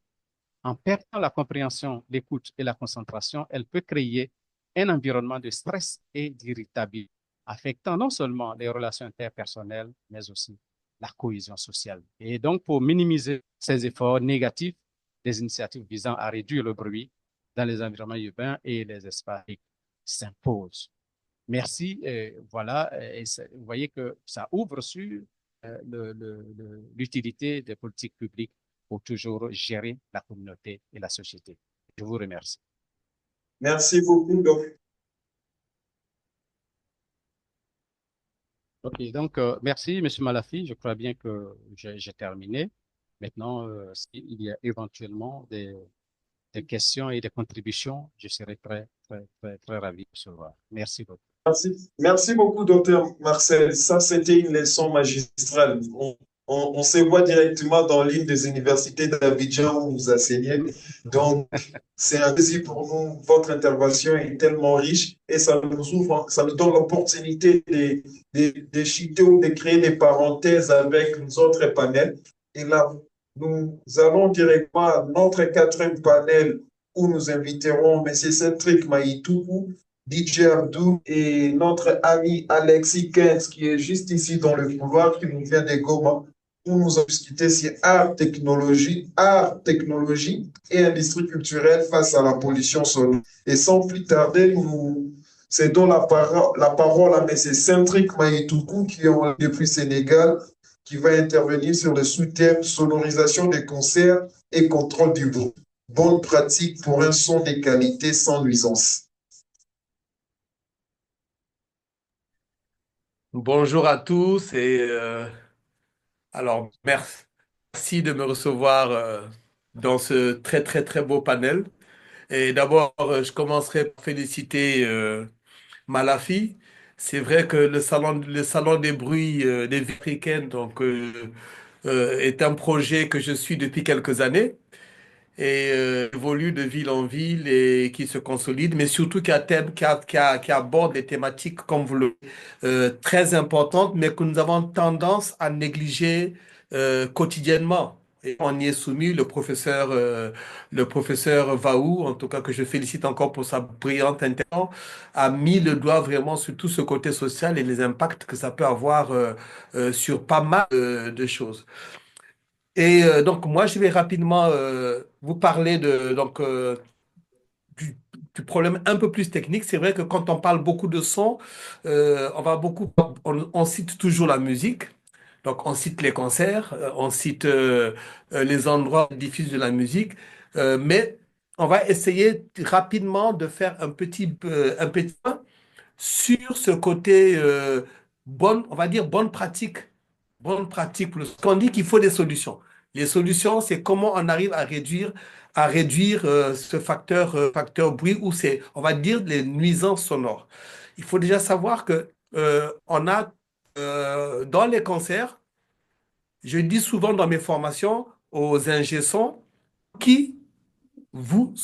En perdant la compréhension, l'écoute et la concentration, elle peut créer un environnement de stress et d'irritabilité, affectant non seulement les relations interpersonnelles, mais aussi la cohésion sociale. Et donc, pour minimiser ces efforts négatifs, des initiatives visant à réduire le bruit dans les environnements urbains et les espaces s'imposent. Merci. Voilà, et vous voyez que ça ouvre sur l'utilité des politiques publiques pour toujours gérer la communauté et la société. Je vous remercie. Merci beaucoup, docteur. OK, donc merci, M. Malafi. Je crois bien que j'ai terminé. Maintenant, s'il y a éventuellement des questions et des contributions, je serai très ravi de recevoir. Merci beaucoup. Merci beaucoup, docteur Marcel. Ça, c'était une leçon magistrale. On se voit directement dans l'une des universités d'Abidjan où vous enseignez. Donc, c'est un plaisir pour nous. Votre intervention est tellement riche et ça nous donne l'opportunité de chuter ou de créer des parenthèses avec les autres panels. Et là, nous allons directement à notre quatrième panel où nous inviterons M. Cédric Maïtougou, DJ Abdou et notre ami Alexis Kens, qui est juste ici dans le couloir, qui nous vient des Goma, où nous allons discuter sur art, technologie et industrie culturelle face à la pollution sonore. Et sans plus tarder, nous cédons la parole à M. Centric Maïtoukou, qui est depuis Sénégal, qui va intervenir sur le sous-thème sonorisation des concerts et contrôle du bruit. Bonne pratique pour un son de qualité sans nuisance. Bonjour à tous et alors merci de me recevoir dans ce très très très beau panel. Et d'abord, je commencerai par féliciter Malafi. C'est vrai que le salon des bruits des villes africaines est un projet que je suis depuis quelques années et évolue de ville en ville et qui se consolide, mais surtout qui aborde des thématiques, comme vous le très importantes, mais que nous avons tendance à négliger quotidiennement. Et on y est soumis, le professeur Vaou, en tout cas que je félicite encore pour sa brillante intervention, a mis le doigt vraiment sur tout ce côté social et les impacts que ça peut avoir sur pas mal de choses. Et donc, moi, je vais rapidement vous parler du, du problème un peu plus technique. C'est vrai que quand on parle beaucoup de son, on cite toujours la musique. Donc, on cite les concerts, on cite les endroits où on diffuse de la musique. Mais on va essayer rapidement de faire un petit point sur ce côté on va dire bonne pratique. Bonne pratique. Parce qu'on dit qu'il faut des solutions. Les solutions, c'est comment on arrive à réduire ce facteur bruit ou on va dire, les nuisances sonores. Il faut déjà savoir que on a dans les concerts, je dis souvent dans mes formations aux ingé son, qui vous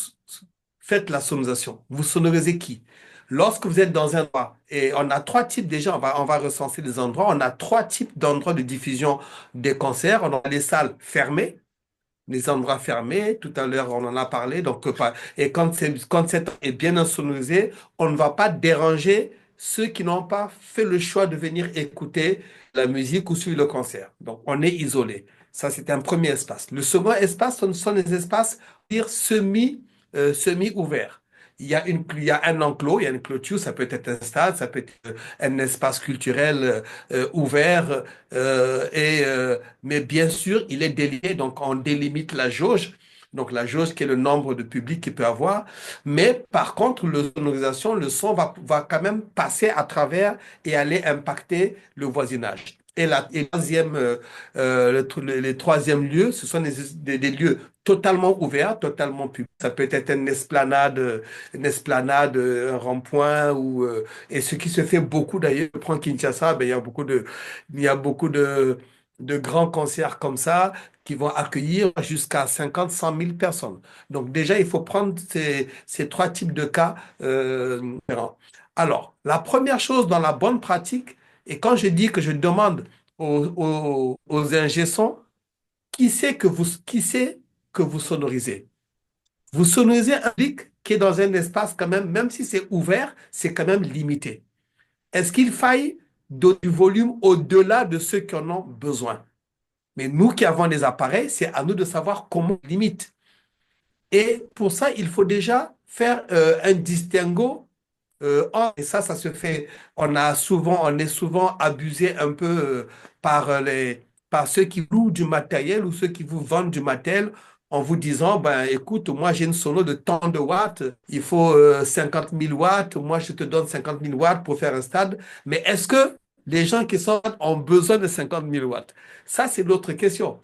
faites la sonorisation. Vous sonorisez qui? Lorsque vous êtes dans un endroit, et on a trois types déjà, on va recenser les endroits, on a trois types d'endroits de diffusion des concerts. On a les salles fermées, les endroits fermés, tout à l'heure on en a parlé, et quand c'est est bien insonorisé, on ne va pas déranger ceux qui n'ont pas fait le choix de venir écouter la musique ou suivre le concert. Donc on est isolé. Ça, c'est un premier espace. Le second espace, ce sont les espaces dire semi-ouverts. Il y a un enclos, il y a une clôture, ça peut être un stade, ça peut être un espace culturel ouvert, mais bien sûr, il est délimité, donc on délimite la jauge, donc la jauge qui est le nombre de publics qu'il peut avoir, mais par contre, la sonorisation, le son va quand même passer à travers et aller impacter le voisinage. Les troisièmes lieux, ce sont des lieux totalement ouverts, totalement publics. Ça peut être une esplanade, un rond-point et ce qui se fait beaucoup d'ailleurs. Je prends Kinshasa, ben, il y a beaucoup de grands concerts comme ça qui vont accueillir jusqu'à 50, 100 000 personnes. Donc déjà, il faut prendre ces trois types de cas différents. Alors, la première chose dans la bonne pratique, et quand je dis que je demande aux ingé-sons, qui c'est que vous sonorisez? Vous sonorisez un public qui est dans un espace quand même si c'est ouvert, c'est quand même limité. Est-ce qu'il faille du volume au-delà de ceux qui en ont besoin? Mais nous qui avons des appareils, c'est à nous de savoir comment on limite. Et pour ça, il faut déjà faire un distinguo. Et ça se fait. On est souvent abusé un peu par ceux qui louent du matériel ou ceux qui vous vendent du matériel en vous disant, ben, écoute, moi j'ai une sono de tant de watts, il faut 50 000 watts, moi je te donne 50 000 watts pour faire un stade. Mais est-ce que les gens qui sont ont besoin de 50 000 watts? Ça, c'est l'autre question.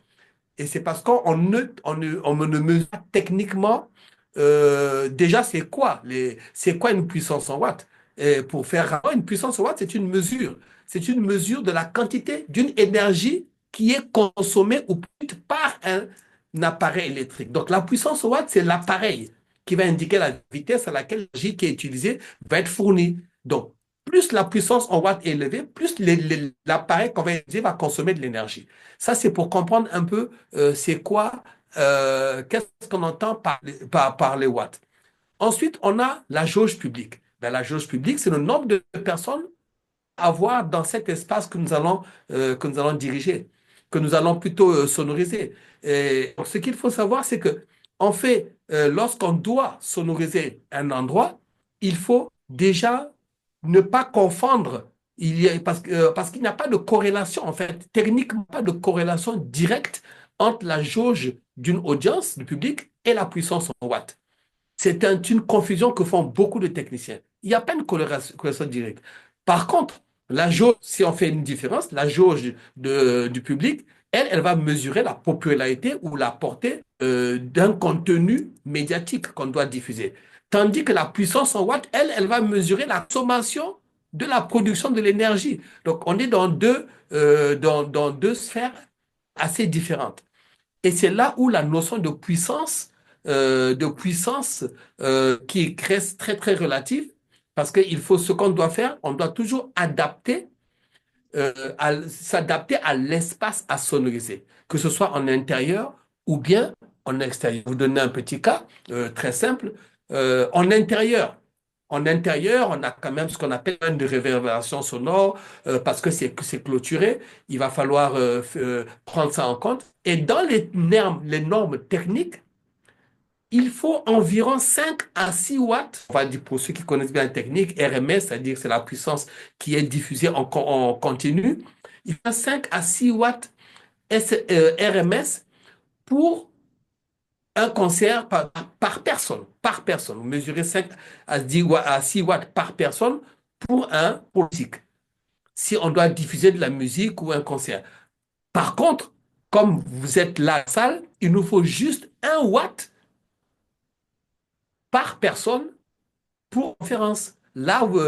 Et c'est parce on ne mesure pas techniquement déjà c'est quoi une puissance en watts. Et pour faire une puissance en watts, c'est une mesure. C'est une mesure de la quantité d'une énergie qui est consommée ou produite par un appareil électrique. Donc la puissance en watts, c'est l'appareil qui va indiquer la vitesse à laquelle l'énergie qui est utilisée va être fournie. Donc plus la puissance en watts est élevée, plus l'appareil qu'on va utiliser va consommer de l'énergie. Ça, c'est pour comprendre un peu qu'est-ce qu'on entend par les watts. Ensuite, on a la jauge publique. Ben, la jauge publique, c'est le nombre de personnes à avoir dans cet espace que nous allons diriger, que nous allons plutôt sonoriser. Et donc, ce qu'il faut savoir, c'est que, en fait, lorsqu'on doit sonoriser un endroit, il faut déjà ne pas confondre. Parce qu'il n'y a pas de corrélation, en fait, techniquement, pas de corrélation directe entre la jauge d'une audience, du public, et la puissance en watts. C'est une confusion que font beaucoup de techniciens. Il n'y a pas de corrélation directe. Par contre, la jauge, si on fait une différence, la jauge du public, elle va mesurer la popularité ou la portée d'un contenu médiatique qu'on doit diffuser. Tandis que la puissance en watts, elle va mesurer la consommation de la production de l'énergie. Donc, on est dans dans deux sphères assez différentes. Et c'est là où la notion de puissance qui reste très, très relative, parce qu'il faut ce qu'on doit faire, on doit toujours s'adapter à l'espace à sonoriser, que ce soit en intérieur ou bien en extérieur. Je vais vous donner un petit cas très simple. En intérieur, on a quand même ce qu'on appelle une réverbération sonore parce que c'est clôturé. Il va falloir prendre ça en compte. Et dans les normes techniques, il faut environ 5 à 6 watts. On va dire pour ceux qui connaissent bien la technique, RMS, c'est-à-dire c'est la puissance qui est diffusée en continu. Il faut 5 à 6 watts RMS pour un concert par personne. Par personne. Vous mesurez 5 à 6 watts par personne pour musique. Si on doit diffuser de la musique ou un concert. Par contre, comme vous êtes là à la salle, il nous faut juste 1 watt par personne pour conférence. Là où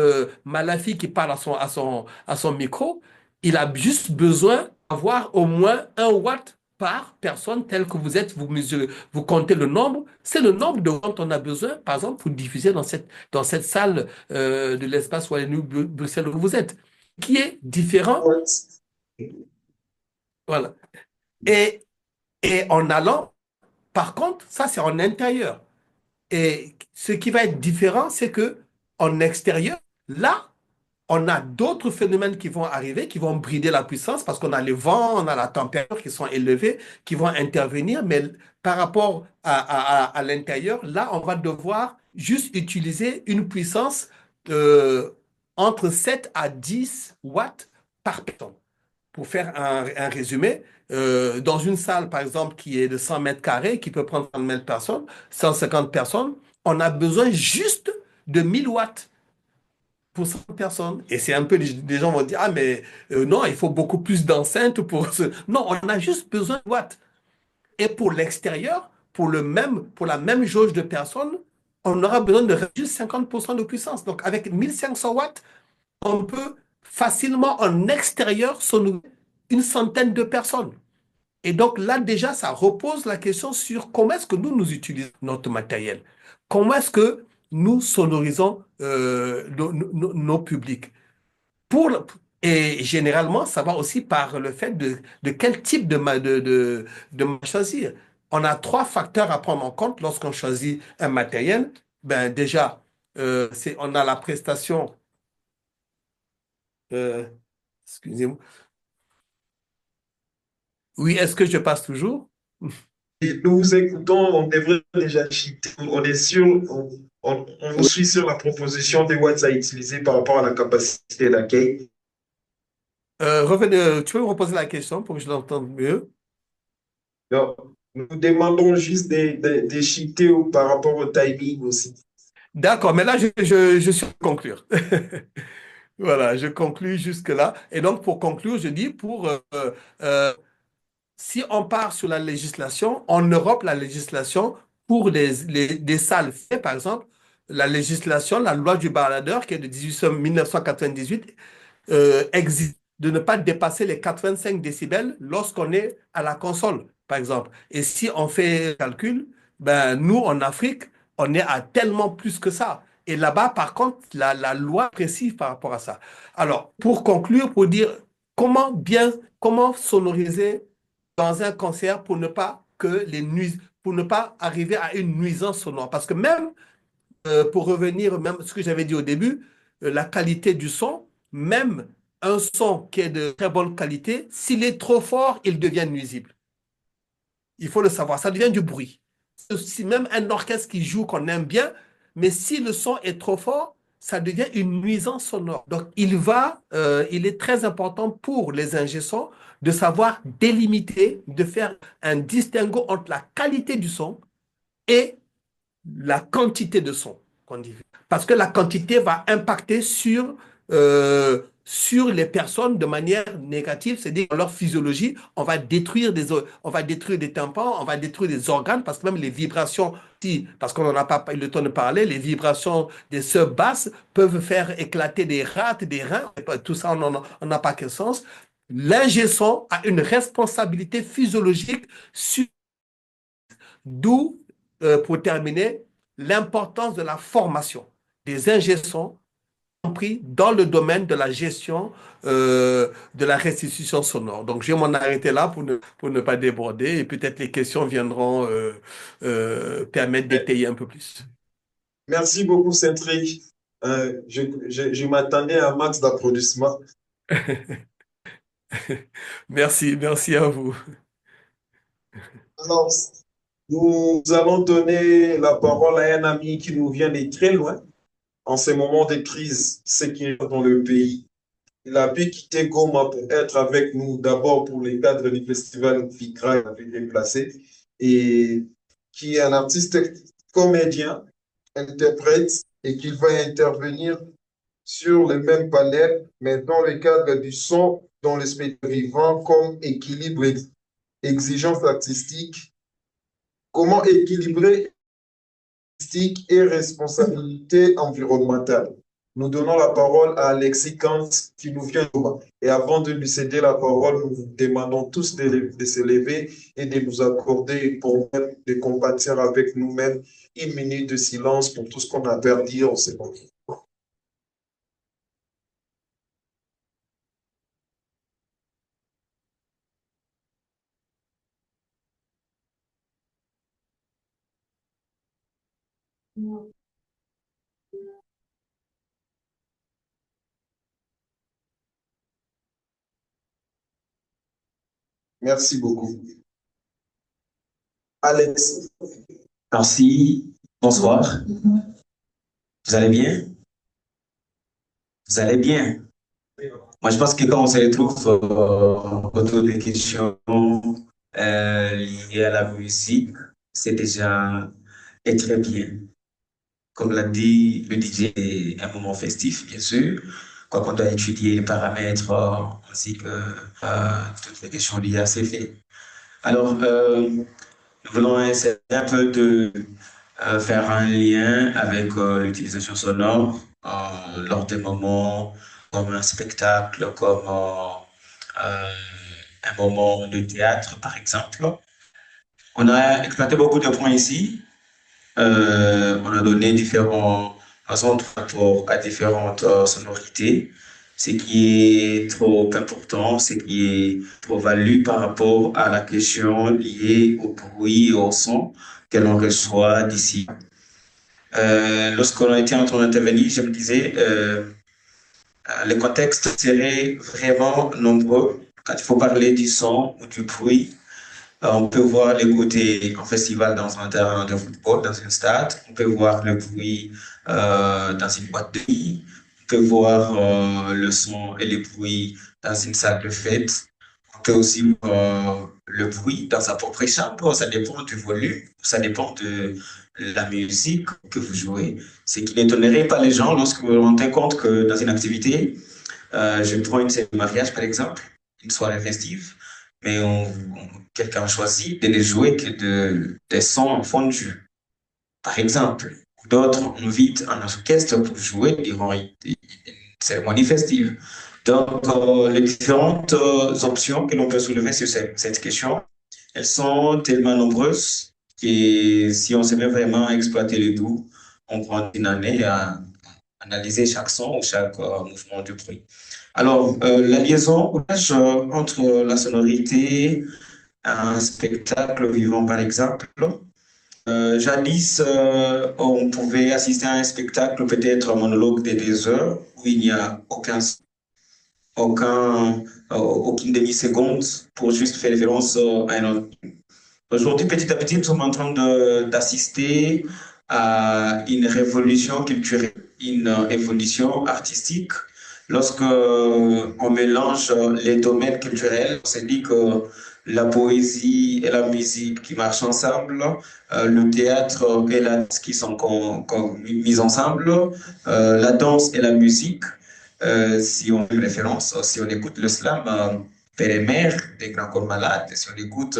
Malafi qui parle à son micro, il a juste besoin d'avoir au moins 1 watt par personne tel que vous êtes, vous mesurez, vous comptez le nombre, c'est le nombre de watts on a besoin, par exemple, pour diffuser dans cette salle de l'espace Wallonie Bruxelles où vous êtes, qui est différent. Voilà. Et en allant, par contre, ça c'est en intérieur. Et ce qui va être différent, c'est que en extérieur, là, on a d'autres phénomènes qui vont arriver, qui vont brider la puissance parce qu'on a les vents, on a la température qui sont élevées, qui vont intervenir. Mais par rapport à l'intérieur, là, on va devoir juste utiliser une puissance entre 7 à 10 watts par personne. Pour faire un résumé, dans une salle, par exemple, qui est de 100 mètres carrés, qui peut prendre 100 personnes, 150 personnes, on a besoin juste de 1000 watts pour 100 personnes. Et c'est un peu, les gens vont dire, ah, mais non, il faut beaucoup plus d'enceintes pour ce. Non, on a juste besoin de watts. Et pour l'extérieur, pour la même jauge de personnes, on aura besoin de juste 50% de puissance. Donc, avec 1500 watts, on peut facilement en extérieur sonoriser une centaine de personnes. Et donc là, déjà, ça repose la question sur comment est-ce que nous utilisons notre matériel. Comment est-ce que nous sonorisons nos publics. Et généralement, ça va aussi par le fait de quel type de choisir. On a 3 facteurs à prendre en compte lorsqu'on choisit un matériel. Ben, déjà, on a la prestation. Excusez-moi. Oui, est-ce que je passe toujours? Et nous vous écoutons, on devrait déjà cheater. On est sûr, on vous suit sur la proposition des watts à utiliser par rapport à la capacité d'accueil. Revenez, tu peux me reposer la question pour que je l'entende mieux? Donc, nous demandons juste des cheater par rapport au timing aussi. D'accord, mais là, je suis à conclure. Voilà, je conclue jusque-là. Et donc, pour conclure, je dis si on part sur la législation, en Europe, la législation pour des salles faites, par exemple, la législation, la loi du baladeur qui est de 1998, existe de ne pas dépasser les 85 décibels lorsqu'on est à la console, par exemple. Et si on fait le calcul, ben, nous, en Afrique, on est à tellement plus que ça. Et là-bas, par contre, la loi précise par rapport à ça. Alors, pour conclure, pour dire comment sonoriser dans un concert pour ne pas arriver à une nuisance sonore. Parce que même pour revenir même à ce que j'avais dit au début, la qualité du son, même un son qui est de très bonne qualité, s'il est trop fort, il devient nuisible. Il faut le savoir, ça devient du bruit. Si même un orchestre qui joue qu'on aime bien, mais si le son est trop fort, ça devient une nuisance sonore. Donc, il est très important pour les ingé-sons de savoir délimiter, de faire un distinguo entre la qualité du son et la quantité de son qu'on diffuse. Parce que la quantité va impacter sur les personnes de manière négative, c'est-à-dire leur physiologie, on va détruire des tympans, on va détruire des organes, parce que même les vibrations, parce qu'on n'en a pas eu le temps de parler, les vibrations des sœurs basses peuvent faire éclater des rats, des reins, tout ça, on n'a pas quel sens. L'ingé son a une responsabilité physiologique sur d'où, pour terminer, l'importance de la formation des ingé-sons, compris dans le domaine de la gestion de la restitution sonore. Donc, je vais m'en arrêter là pour ne pas déborder et peut-être les questions viendront permettre d'étayer un peu plus. Merci beaucoup, Cédric. Je m'attendais à un max d'applaudissements. Merci à vous. Alors, nous allons donner la parole à un ami qui nous vient de très loin en ces moments de crise, ce qui est dans le pays. Il a pu quitter Goma pour être avec nous, d'abord pour les cadres du festival FICRA, il avait déplacé, et qui est un artiste comédien, interprète, et qui va intervenir sur le même panel, mais dans le cadre du son, dans le spectacle vivant, comme équilibre, exigence artistique, comment équilibrer artistique et responsabilité environnementale. Nous donnons la parole à Alexis Kant qui nous vient de bas. Et avant de lui céder la parole, nous vous demandons tous de se lever et de nous accorder pour même de compatir avec nous-mêmes une minute de silence pour tout ce qu'on a perdu en ces moments. Merci beaucoup. Alex. Merci. Bonsoir. Vous allez bien? Vous allez bien? Moi, je pense que quand on se retrouve autour des questions liées à la musique, c'est déjà est très bien. Comme l'a dit le DJ, c'est un moment festif, bien sûr. Quand on doit étudier les paramètres ainsi que toutes les questions liées à ces faits. Alors, nous voulons essayer un peu de faire un lien avec l'utilisation sonore lors des moments comme un spectacle, comme un moment de théâtre, par exemple. On a exploité beaucoup de points ici. On a donné différents raisons par rapport à différentes sonorités, ce qui est trop important, ce qui est trop valu par rapport à la question liée au bruit et au son que l'on reçoit d'ici. Lorsqu'on était en train d'intervenir, je me disais, les contextes seraient vraiment nombreux. Quand il faut parler du son ou du bruit, on peut voir les côtés en festival dans un terrain de football, dans un stade. On peut voir le bruit dans une boîte de nuit. On peut voir le son et les bruits dans une salle de fête. On peut aussi voir le bruit dans sa propre chambre. Ça dépend du volume, ça dépend de la musique que vous jouez. Ce qui n'étonnerait pas les gens lorsque on tient compte que dans une activité, je prends une scène de mariage par exemple, une soirée festive, mais quelqu'un choisit de ne jouer que des sons fondus, par exemple. D'autres invitent un orchestre pour jouer durant une cérémonie festive. Donc, les différentes options que l'on peut soulever sur cette question, elles sont tellement nombreuses que si on se met vraiment à exploiter le tout, on prend une année à analyser chaque son ou chaque mouvement du bruit. Alors, la liaison entre la sonorité, un spectacle vivant par exemple, Jadis, on pouvait assister à un spectacle, peut-être un monologue de 2 heures, où il n'y a aucune demi-seconde pour juste faire référence à un autre. Aujourd'hui, petit à petit, nous sommes en train d'assister à une révolution culturelle, une évolution artistique. Lorsque on mélange les domaines culturels, on se dit que la poésie et la musique qui marchent ensemble, le théâtre et la danse qui sont mis ensemble, la danse et la musique. Si on fait référence, si on écoute le slam, Père et Mère, des grands corps malades, si on écoute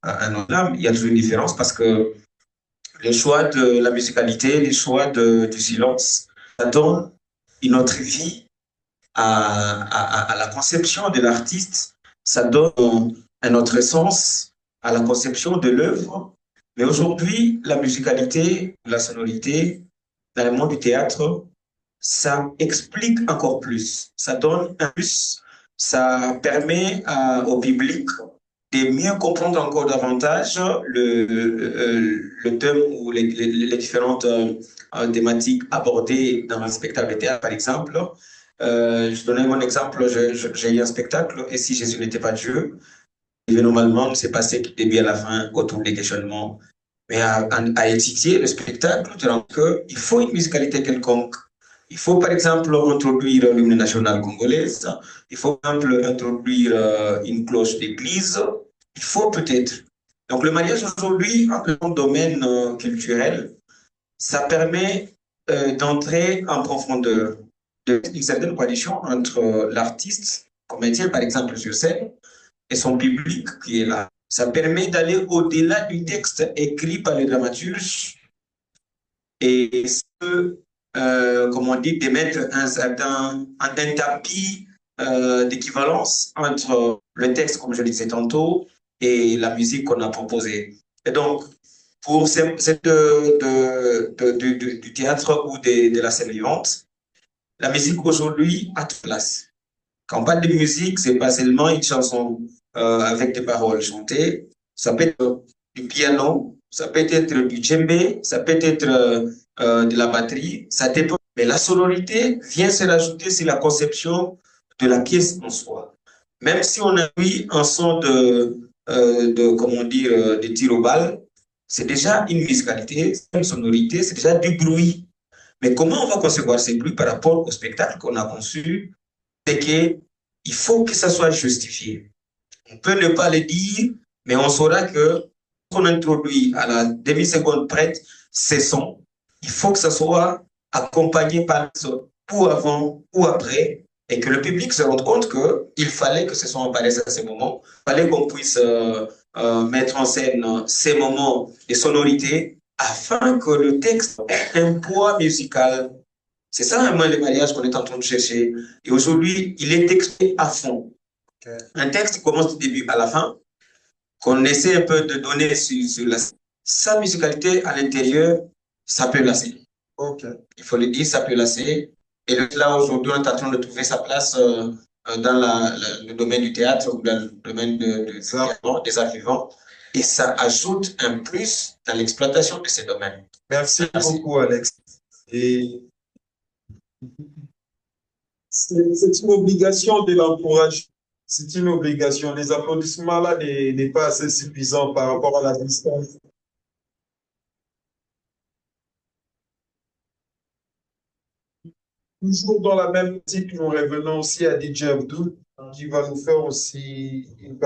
un autre slam, il y a toujours une différence parce que le choix de la musicalité, le choix du silence, ça donne une autre vie à la conception de l'artiste, ça donne un autre sens à la conception de l'œuvre. Mais aujourd'hui, la musicalité, la sonorité, dans le monde du théâtre, ça explique encore plus, ça donne un plus, ça permet au public de mieux comprendre encore davantage le thème ou les différentes thématiques abordées dans un spectacle de théâtre, par exemple. Je donnais mon exemple, j'ai eu un spectacle, et si Jésus n'était pas Dieu, normalement, c'est passé du début à la fin autour des questionnements. Mais à étudier le spectacle, tu rends qu'il faut une musicalité quelconque. Il faut, par exemple, introduire l'hymne national congolaise. Il faut, par exemple, introduire une cloche d'église. Il faut peut-être. Donc, le mariage aujourd'hui, dans le domaine culturel, ça permet d'entrer en profondeur d'une certaine coalition entre l'artiste, comédien, par exemple, sur scène, et son public qui est là. Ça permet d'aller au-delà du texte écrit par le dramaturge et comme on dit, de mettre un tapis d'équivalence entre le texte, comme je le disais tantôt, et la musique qu'on a proposée. Et donc, pour du théâtre ou de la scène vivante, la musique aujourd'hui a toute place. Quand on parle de musique, c'est pas seulement une chanson avec des paroles chantées, ça peut être du piano, ça peut être du djembé, ça peut être de la batterie, ça dépend. Mais la sonorité vient se rajouter sur la conception de la pièce en soi. Même si on a mis un son comment dire, de tir au bal, c'est déjà une musicalité, une sonorité, c'est déjà du bruit. Mais comment on va concevoir ces bruits par rapport au spectacle qu'on a conçu? C'est qu'il faut que ça soit justifié. On peut ne pas le dire, mais on saura que qu'on introduit à la demi-seconde près ces sons, il faut que ça soit accompagné par ou avant ou après, et que le public se rende compte qu'il fallait que ce son apparaisse à ces moments, il fallait qu'on puisse mettre en scène ces moments de sonorité afin que le texte ait un poids musical. C'est ça vraiment le mariage qu'on est en train de chercher. Et aujourd'hui, il est texté à fond. Okay. Un texte qui commence du début à la fin, qu'on essaie un peu de donner sur sa musicalité à l'intérieur, ça peut lasser. Okay. Il faut le dire, ça peut lasser. Et là, aujourd'hui, on est en train de trouver sa place dans le domaine du théâtre ou dans le domaine des arts vivants. Et ça ajoute un plus dans l'exploitation de ces domaines. Merci beaucoup, Alex. Et c'est une obligation de l'encourager. C'est une obligation. Les applaudissements là n'est pas assez suffisant par rapport à la distance. Toujours dans la même type, nous revenons aussi à DJ Abdou, qui va nous faire aussi une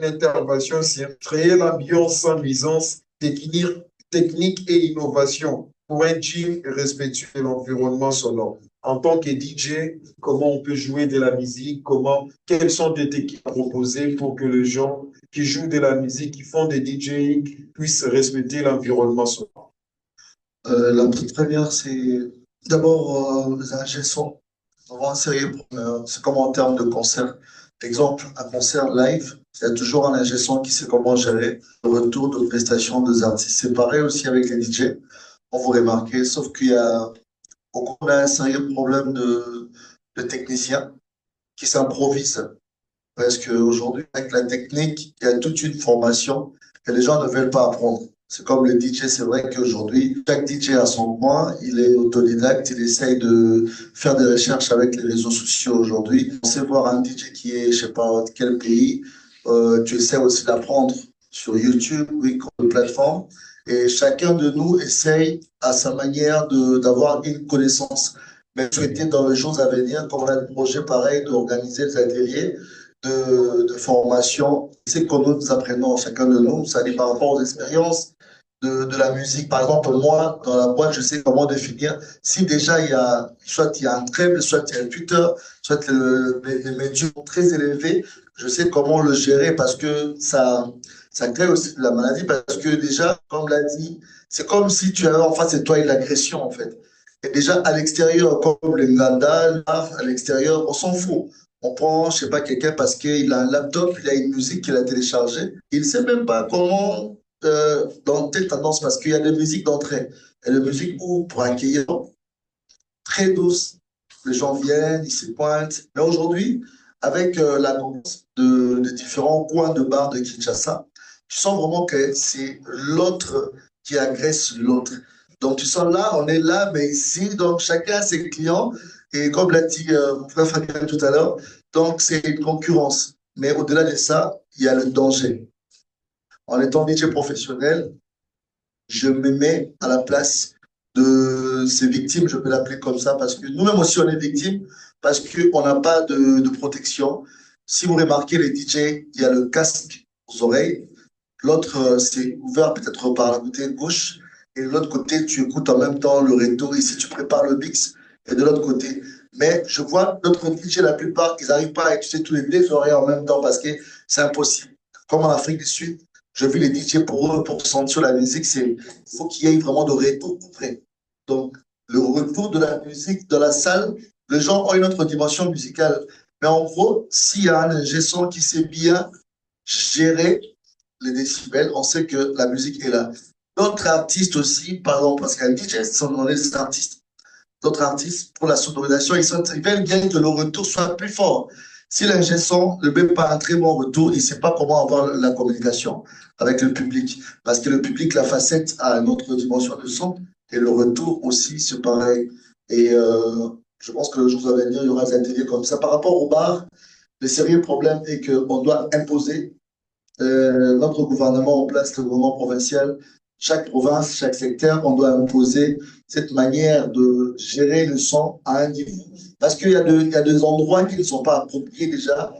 intervention sur créer l'ambiance sans nuisance, technique et innovation pour un gym respectueux de l'environnement sonore. En tant que DJ, comment on peut jouer de la musique, quelles sont des techniques proposées pour que les gens qui jouent de la musique, qui font des DJing, puissent respecter l'environnement sonore. La petite première, c'est d'abord les ingé son. On va insérer, c'est comme en termes de concert. Exemple, un concert live, il y a toujours un ingé son qui sait comment gérer le retour de prestations des artistes. C'est pareil aussi avec les DJ. On vous remarquez, sauf qu'il y a on a un sérieux problème de techniciens qui s'improvisent. Parce qu'aujourd'hui, avec la technique, il y a toute une formation que les gens ne veulent pas apprendre. C'est comme le DJ, c'est vrai qu'aujourd'hui, chaque DJ a son coin, il est autodidacte, il essaye de faire des recherches avec les réseaux sociaux aujourd'hui. On sait voir un DJ qui est, je sais pas, de quel pays, tu essaies aussi d'apprendre sur YouTube, oui, comme plateforme, et chacun de nous essaye à sa manière d'avoir une connaissance. Mais souhaiter dans les jours à venir, comme on a le projet pareil, d'organiser des ateliers de formation. C'est que nous apprenons, chacun de nous, ça dit par rapport aux expériences de la musique. Par exemple, moi, dans la boîte, je sais comment définir. Si déjà soit il y a un treble, soit il y a un tuteur, soit les médiums très élevés, je sais comment le gérer parce que ça crée aussi de la maladie. Parce que déjà, comme l'a dit, c'est comme si tu avais en face de toi une agression, en fait. Et déjà, à l'extérieur, comme les Nganda, à l'extérieur, on s'en fout. On prend, je sais pas, quelqu'un parce qu'il a un laptop, il a une musique qu'il a téléchargée. Il ne sait même pas comment dans telle tendance, parce qu'il y a des musiques d'entrée. Et des musiques où, pour accueillir, très douce, les gens viennent, ils se pointent. Mais aujourd'hui, avec la commence de différents coins de bar de Kinshasa, tu sens vraiment que c'est l'autre qui agresse l'autre. Donc, tu sens là, on est là, mais ici, donc chacun a ses clients. Et comme l'a dit mon frère Fabien tout à l'heure, donc c'est une concurrence. Mais au-delà de ça, il y a le danger. En étant DJ professionnel, je me mets à la place de ces victimes, je peux l'appeler comme ça, parce que nous-mêmes aussi, on est victimes, parce qu'on n'a pas de protection. Si vous remarquez, les DJ, il y a le casque aux oreilles. L'autre, c'est ouvert peut-être par la côté gauche. Et de l'autre côté, tu écoutes en même temps le retour. Ici, tu prépares le mix. Et de l'autre côté. Mais je vois d'autres DJ, la plupart, ils n'arrivent pas à utiliser tous les deux oreilles en même temps parce que c'est impossible. Comme en Afrique du Sud, je vis les DJ pour eux, pour sentir la musique, il faut qu'il y ait vraiment de retour près. Donc, le retour de la musique dans la salle, les gens ont une autre dimension musicale. Mais en gros, s'il y a un ingé son qui sait bien gérer les décibels, on sait que la musique est là. D'autres artistes aussi, pardon, parce qu'un DJ, on est des artistes. D'autres artistes, pour la sonorisation, ils veulent bien que le retour soit plus fort. Si l'ingé son ne met pas un très bon retour, il ne sait pas comment avoir la communication avec le public. Parce que le public, la facette a une autre dimension de son. Et le retour aussi, c'est pareil. Et je pense que le jour à venir, il y aura des ateliers comme ça. Par rapport au bar, le sérieux problème est qu'on doit imposer notre gouvernement en place, le gouvernement provincial. Chaque province, chaque secteur, on doit imposer cette manière de gérer le son à un niveau. Parce qu'il y a des endroits qui ne sont pas appropriés déjà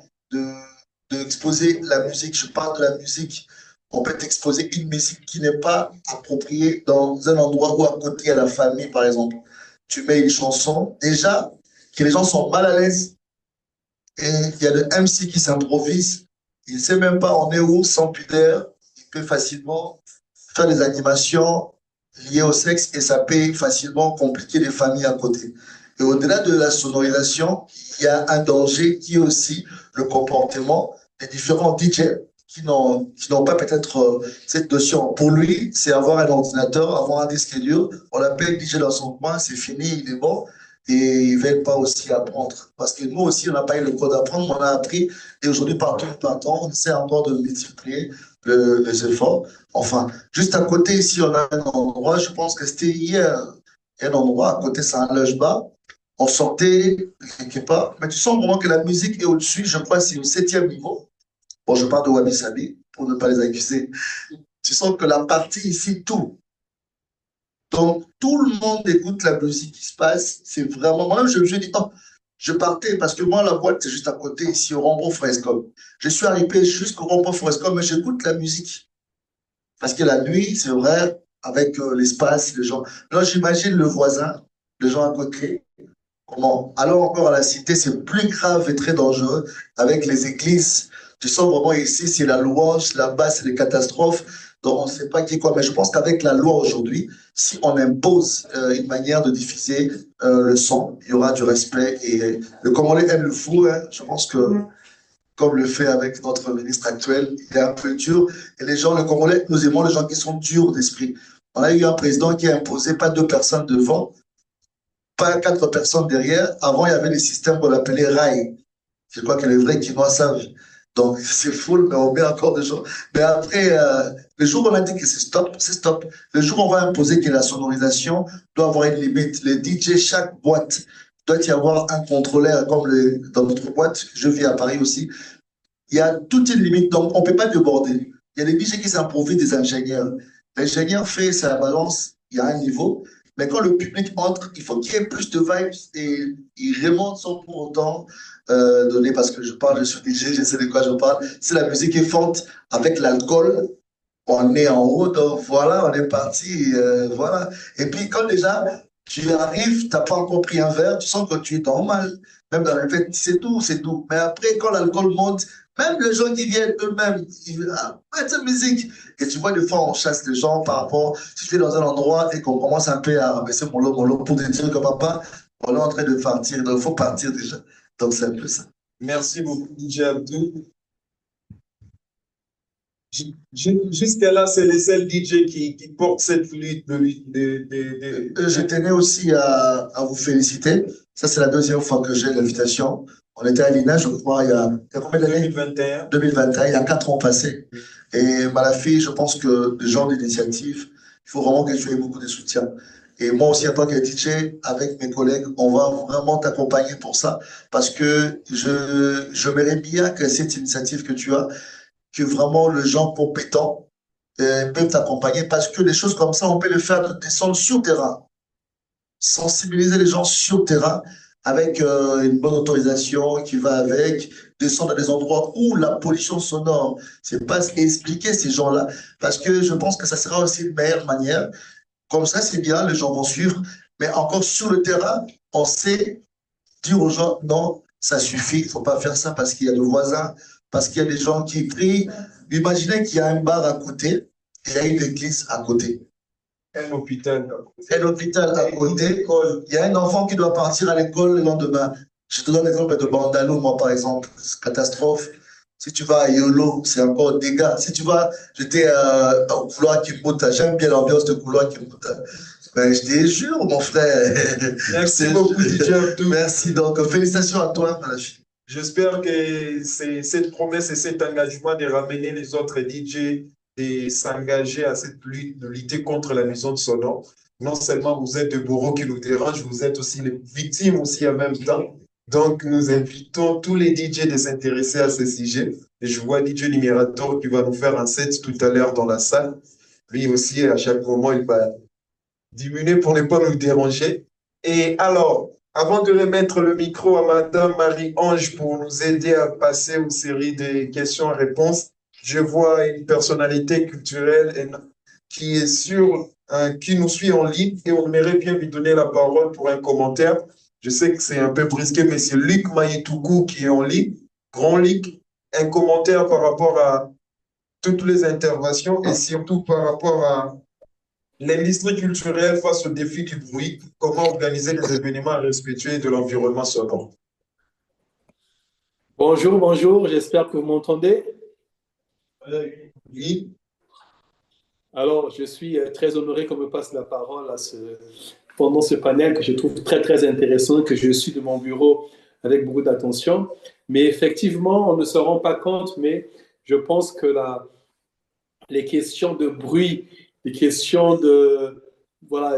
d'exposer la musique. Je parle de la musique. On peut exposer une musique qui n'est pas appropriée dans un endroit où à côté il y a la famille, par exemple. Tu mets une chanson, déjà, que les gens sont mal à l'aise. Et il y a le MC qui s'improvise. Il ne sait même pas on est où, sans pudeur. Il peut facilement faire des animations liées au sexe et ça peut facilement compliquer les familles à côté. Et au-delà de la sonorisation, il y a un danger qui est aussi le comportement des différents DJ qui n'ont pas peut-être cette notion. Pour lui, c'est avoir un ordinateur, avoir un disque dur, on l'appelle DJ dans son coin, c'est fini, il est bon. Et ils ne veulent pas aussi apprendre. Parce que nous aussi, on n'a pas eu le code d'apprendre, on a appris. Et aujourd'hui, partout, on essaie encore de multiplier les efforts. Enfin, juste à côté, ici, on a un endroit, je pense que c'était hier, un endroit, à côté, c'est un loge-bas. On sortait quelque part, mais tu sens vraiment que la musique est au-dessus, je crois que c'est au 7e niveau. Bon, je parle de Wabi Sabi, pour ne pas les accuser. Tu sens que la partie ici, tout. Donc, tout le monde écoute la musique qui se passe. C'est vraiment. Moi-même, je me dis, oh, je partais parce que moi, la boîte, c'est juste à côté, ici, au Rambo Frescom. Je suis arrivé jusqu'au Rambo Frescom, mais j'écoute la musique. Parce que la nuit, c'est vrai, avec l'espace, les gens. Là, j'imagine le voisin, les gens à côté. Comment? Alors, encore à la cité, c'est plus grave et très dangereux avec les églises. Tu sens vraiment ici, c'est la louange, là-bas, c'est les catastrophes. Donc, on ne sait pas qui est quoi. Mais je pense qu'avec la loi aujourd'hui, si on impose une manière de diffuser le son, il y aura du respect. Et le Congolais aime le fou. Hein. Je pense que, comme le fait avec notre ministre actuel, il est un peu dur. Et les gens, le Congolais, nous aimons les gens qui sont durs d'esprit. On a eu un président qui a imposé pas 2 personnes devant, pas 4 personnes derrière. Avant, il y avait des systèmes qu'on appelait rails. Je crois que les vrais Quinois savent. Donc, c'est full, mais on met encore des gens. Mais après, le jour où on a dit que c'est stop, c'est stop. Le jour où on va imposer que la sonorisation doit avoir une limite. Les DJ, chaque boîte, doit y avoir un contrôleur, comme dans notre boîte, je vis à Paris aussi. Il y a toute une limite, donc on ne peut pas déborder. Il y a des DJ qui s'improvisent des ingénieurs. L'ingénieur fait sa balance, il y a un niveau, mais quand le public entre, il faut qu'il y ait plus de vibes et il remonte sans pour autant donner, parce que je parle, je suis DJ, je sais de quoi je parle. Si la musique est forte avec l'alcool, on est en haut, donc voilà, on est parti, voilà. Et puis quand déjà tu arrives, tu n'as pas encore pris un verre, tu sens que tu es normal. Même dans le fait, c'est tout, c'est tout. Mais après, quand l'alcool monte, même les gens qui viennent eux-mêmes, ils disent, ah, ouais, cette musique. Et tu vois, des fois, on chasse les gens par rapport, si tu es dans un endroit et qu'on commence un peu à baisser mon lot pour te dire que papa, on est en train de partir, donc il faut partir déjà. Donc c'est un peu ça. Merci beaucoup, DJ Abdou. Jusqu'à là, c'est les seuls DJ qui portent cette flûte Je tenais aussi à vous féliciter. Ça, c'est la deuxième fois que j'ai l'invitation. On était à l'INA, je crois, il y a combien d'années? 2021. 2021, il y a 4 ans passés. Et Malafi, je pense que le genre d'initiative, il faut vraiment que tu aies beaucoup de soutien. Et moi aussi, en tant que DJ, avec mes collègues, on va vraiment t'accompagner pour ça. Parce que je m'aimerais bien que cette initiative que tu as, que vraiment les gens compétents peuvent t'accompagner. Parce que les choses comme ça, on peut les faire descendre sur le terrain. Sensibiliser les gens sur le terrain avec une bonne autorisation qui va avec, descendre dans des endroits où la pollution sonore, c'est pas expliquer ces gens-là, parce que je pense que ça sera aussi une meilleure manière. Comme ça, c'est bien, les gens vont suivre, mais encore sur le terrain, on sait dire aux gens, non, ça suffit, il faut pas faire ça parce qu'il y a le voisin, parce qu'il y a des gens qui prient. Imaginez qu'il y a un bar à côté et il y a une église à côté. Un hôpital. Un hôpital à côté. Il y a un enfant qui doit partir à l'école le lendemain. Je te donne l'exemple de Bandalou, moi, par exemple. Catastrophe. Si tu vas à Yolo, c'est encore dégâts. Si tu vas, j'étais au couloir Kiputa. J'aime bien l'ambiance de couloir Kiputa. Ben, je te jure, mon frère. Merci beaucoup, DJ Abdou. Merci. Donc, félicitations à toi, Malafi. J'espère que cette promesse et cet engagement de ramener les autres DJ et s'engager à cette lutte, de lutter contre la nuisance sonore. Non seulement vous êtes des bourreaux qui nous dérangent, vous êtes aussi les victimes aussi en même temps. Donc, nous invitons tous les DJ de s'intéresser à ce sujet. Et je vois DJ Liberator qui va nous faire un set tout à l'heure dans la salle. Lui aussi, à chaque moment, il va diminuer pour ne pas nous déranger. Et alors, avant de remettre le micro à Madame Marie-Ange pour nous aider à passer aux séries de questions-réponses, je vois une personnalité culturelle qui est qui nous suit en ligne et on aimerait bien lui donner la parole pour un commentaire. Je sais que c'est un peu brisqué, mais c'est Luc Mayetougou qui est en ligne. Grand Luc, un commentaire par rapport à toutes les interventions et surtout par rapport à l'industrie culturelle face au défi du bruit, comment organiser des événements respectueux de l'environnement sonore. Bonjour, bonjour, j'espère que vous m'entendez. Oui. Alors, je suis très honoré qu'on me passe la parole pendant ce panel que je trouve très, très intéressant, que je suis de mon bureau avec beaucoup d'attention. Mais effectivement, on ne se rend pas compte, mais je pense que les questions de bruit, les questions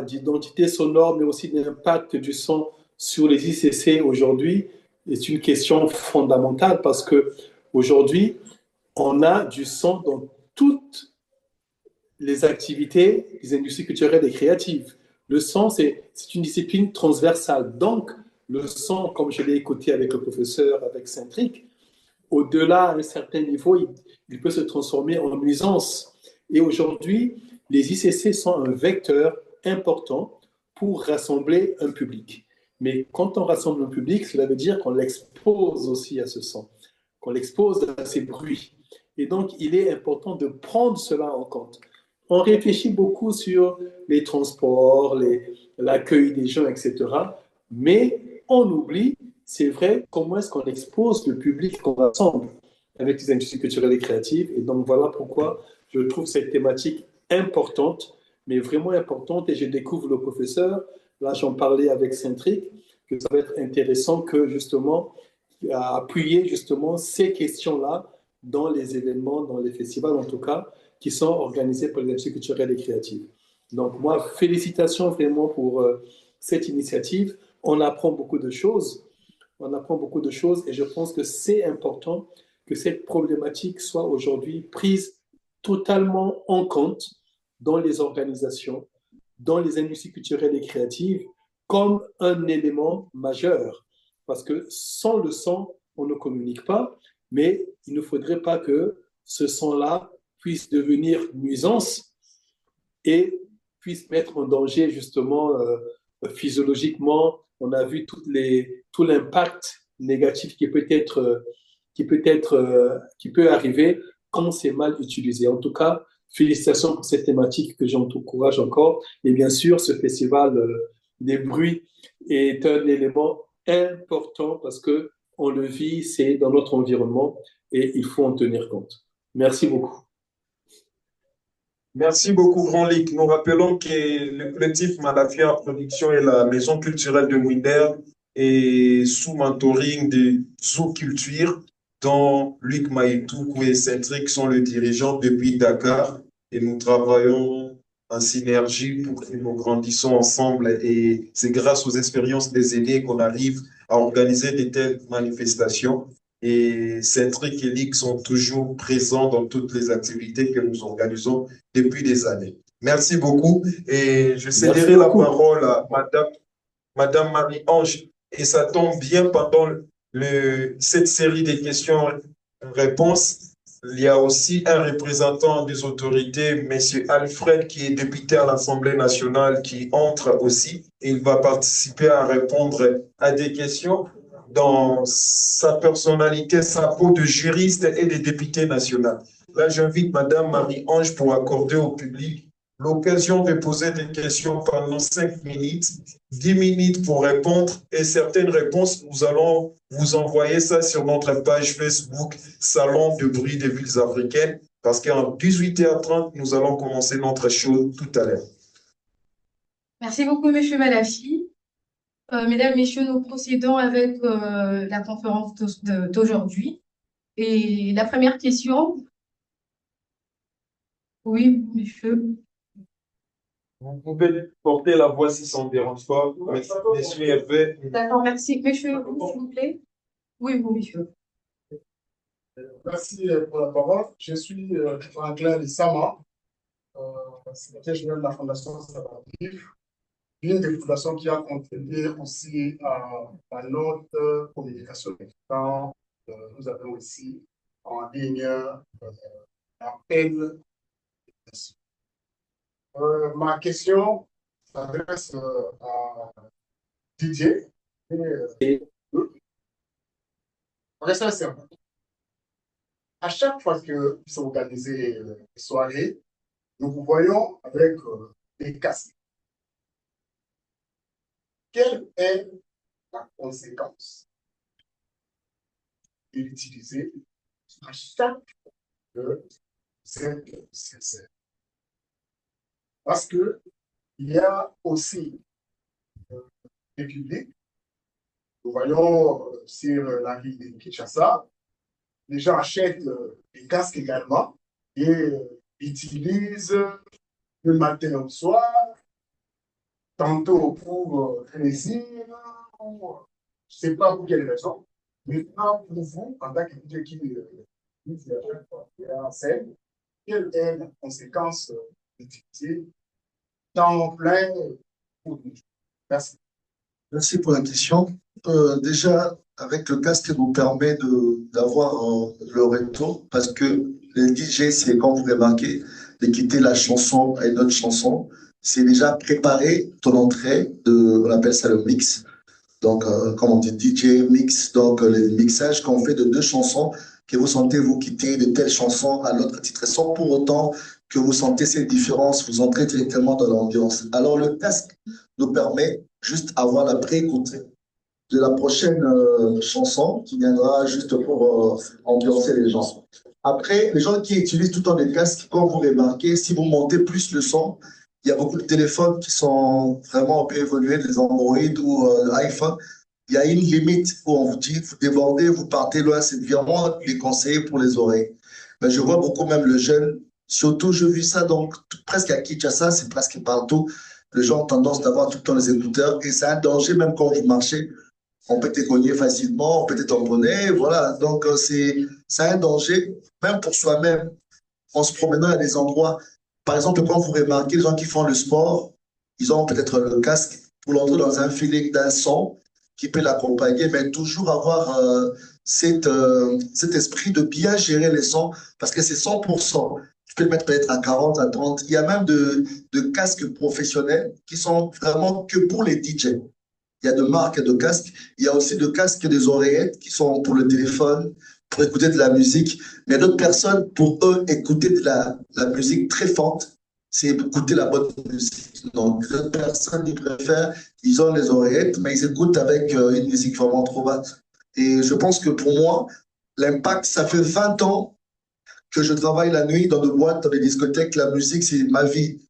d'identité sonore, mais aussi d'impact du son sur les ICC aujourd'hui, est une question fondamentale parce qu'aujourd'hui, on a du son dans toutes les activités des industries culturelles et créatives. Le son, c'est une discipline transversale. Donc, le son, comme je l'ai écouté avec le professeur, avec Centric, au-delà à un certain niveau, il peut se transformer en nuisance. Et aujourd'hui, les ICC sont un vecteur important pour rassembler un public. Mais quand on rassemble un public, cela veut dire qu'on l'expose aussi à ce son, qu'on l'expose à ces bruits. Et donc, il est important de prendre cela en compte. On réfléchit beaucoup sur les transports, l'accueil des gens, etc. Mais on oublie, c'est vrai, comment est-ce qu'on expose le public qu'on rassemble avec les industries culturelles et créatives. Et donc, voilà pourquoi je trouve cette thématique importante, mais vraiment importante. Et je découvre le professeur, là j'en parlais avec Centric, que ça va être intéressant que justement, appuyer justement ces questions-là dans les événements, dans les festivals en tout cas, qui sont organisés par les industries culturelles et créatives. Donc moi, félicitations vraiment pour cette initiative. On apprend beaucoup de choses. On apprend beaucoup de choses et je pense que c'est important que cette problématique soit aujourd'hui prise totalement en compte dans les organisations, dans les industries culturelles et créatives, comme un élément majeur. Parce que sans le son, on ne communique pas, mais il ne faudrait pas que ce son-là puisse devenir nuisance et puisse mettre en danger justement physiologiquement. On a vu tout l'impact négatif qui peut arriver quand c'est mal utilisé. En tout cas, félicitations pour cette thématique que j'encourage encore. Et bien sûr, ce festival des bruits est un élément important parce que on le vit, c'est dans notre environnement et il faut en tenir compte. Merci beaucoup. Merci beaucoup, Grand Lick. Nous rappelons que le collectif Malafia Production et la Maison culturelle de Mouinder est sous mentoring de Zoo Culture, dont Luc Maïtou et Centric sont les dirigeants depuis Dakar. Et nous travaillons en synergie pour que nous grandissons ensemble. Et c'est grâce aux expériences des aînés qu'on arrive à organiser de telles manifestations. Et Centric et Lick sont toujours présents dans toutes les activités que nous organisons depuis des années. Merci beaucoup. Et je céderai la parole à Madame Marie-Ange. Et ça tombe bien pendant cette série de questions-réponses. Il y a aussi un représentant des autorités, M. Alfred, qui est député à l'Assemblée nationale, qui entre aussi. Et il va participer à répondre à des questions dans sa personnalité, sa peau de juriste et de député national. Là, j'invite Madame Marie-Ange pour accorder au public l'occasion de poser des questions pendant 5 minutes, 10 minutes pour répondre et certaines réponses, nous allons vous envoyer ça sur notre page Facebook Salon de bruit des villes africaines parce qu'en 18h30, nous allons commencer notre show tout à l'heure. Merci beaucoup, Monsieur Malafi. Mesdames, Messieurs, nous procédons avec la conférence d'aujourd'hui. Et la première question. Oui, monsieur. Vous pouvez porter la voix si ça ne dérange pas. Monsieur Hervé. D'accord, merci. Monsieur, s'il vous plaît. Oui, vous, monsieur. Merci pour la parole. Je suis Franklin Lissama, secrétaire général de la Fondation Sabatif, une des fondations qui a contribué aussi à notre communication. Quand nous avons aussi en ligne l'appel. Ma question s'adresse à Didier. Restez simple. À chaque fois que nous sommes organisés des soirées, nous vous voyons avec des casques. Quelle est la conséquence de l'utiliser à chaque fois que vous êtes sincère? Parce qu'il y a aussi des publics, nous voyons sur la ville de Kinshasa, les gens achètent des casques également et utilisent le matin au soir, tantôt pour plaisir, ou je ne sais pas pour quelle raison. Maintenant, pour vous, en tant que qui est en scène, quelle est la conséquence d'utiliser temps plein pour nous? Merci. Merci pour la question. Déjà, avec le casque, ça nous permet d'avoir le retour parce que les DJ, c'est quand vous remarquez, de quitter la chanson et notre chanson, c'est déjà préparer ton entrée on appelle ça le mix. Donc, comme on dit DJ mix, donc le mixage qu'on fait de 2 chansons que vous sentez vous quitter de telle chanson à l'autre titre sans pour autant que vous sentez cette différence, vous entrez directement dans l'ambiance. Alors, le casque nous permet juste avoir la pré-écoute de la prochaine chanson qui viendra juste pour ambiancer les gens. Après, les gens qui utilisent tout le temps des casques, quand vous remarquez, si vous montez plus le son, il y a beaucoup de téléphones qui sont vraiment un peu évolués, des Android ou iPhone. il y a une limite où on vous dit, vous débordez, vous partez loin, c'est vraiment déconseillé pour les oreilles. Mais je vois beaucoup même le jeune, surtout je vis ça donc presque à Kinshasa, c'est presque partout. Les gens ont tendance d'avoir tout le temps les écouteurs et c'est un danger même quand vous marchez. On peut t'écogner facilement, on peut t'emponner, voilà. Donc c'est un danger, même pour soi-même, en se promenant à des endroits. Par exemple, quand vous remarquez les gens qui font le sport, ils ont peut-être le casque pour l'entrer dans un feeling d'un son qui peut l'accompagner, mais toujours avoir cet esprit de bien gérer les sons, parce que c'est 100%. Tu peux le mettre peut-être à 40, à 30. Il y a même de casques professionnels qui sont vraiment que pour les DJ. Il y a de marques de casques. Il y a aussi de casques des oreillettes qui sont pour le téléphone, pour écouter de la musique. Mais d'autres personnes, pour eux, écouter de la musique très forte, c'est écouter la bonne musique. Donc, d'autres personnes, ils préfèrent, ils ont les oreillettes, mais ils écoutent avec une musique vraiment trop basse. Et je pense que pour moi, l'impact, ça fait 20 ans que je travaille la nuit dans des boîtes, dans des discothèques. La musique, c'est ma vie.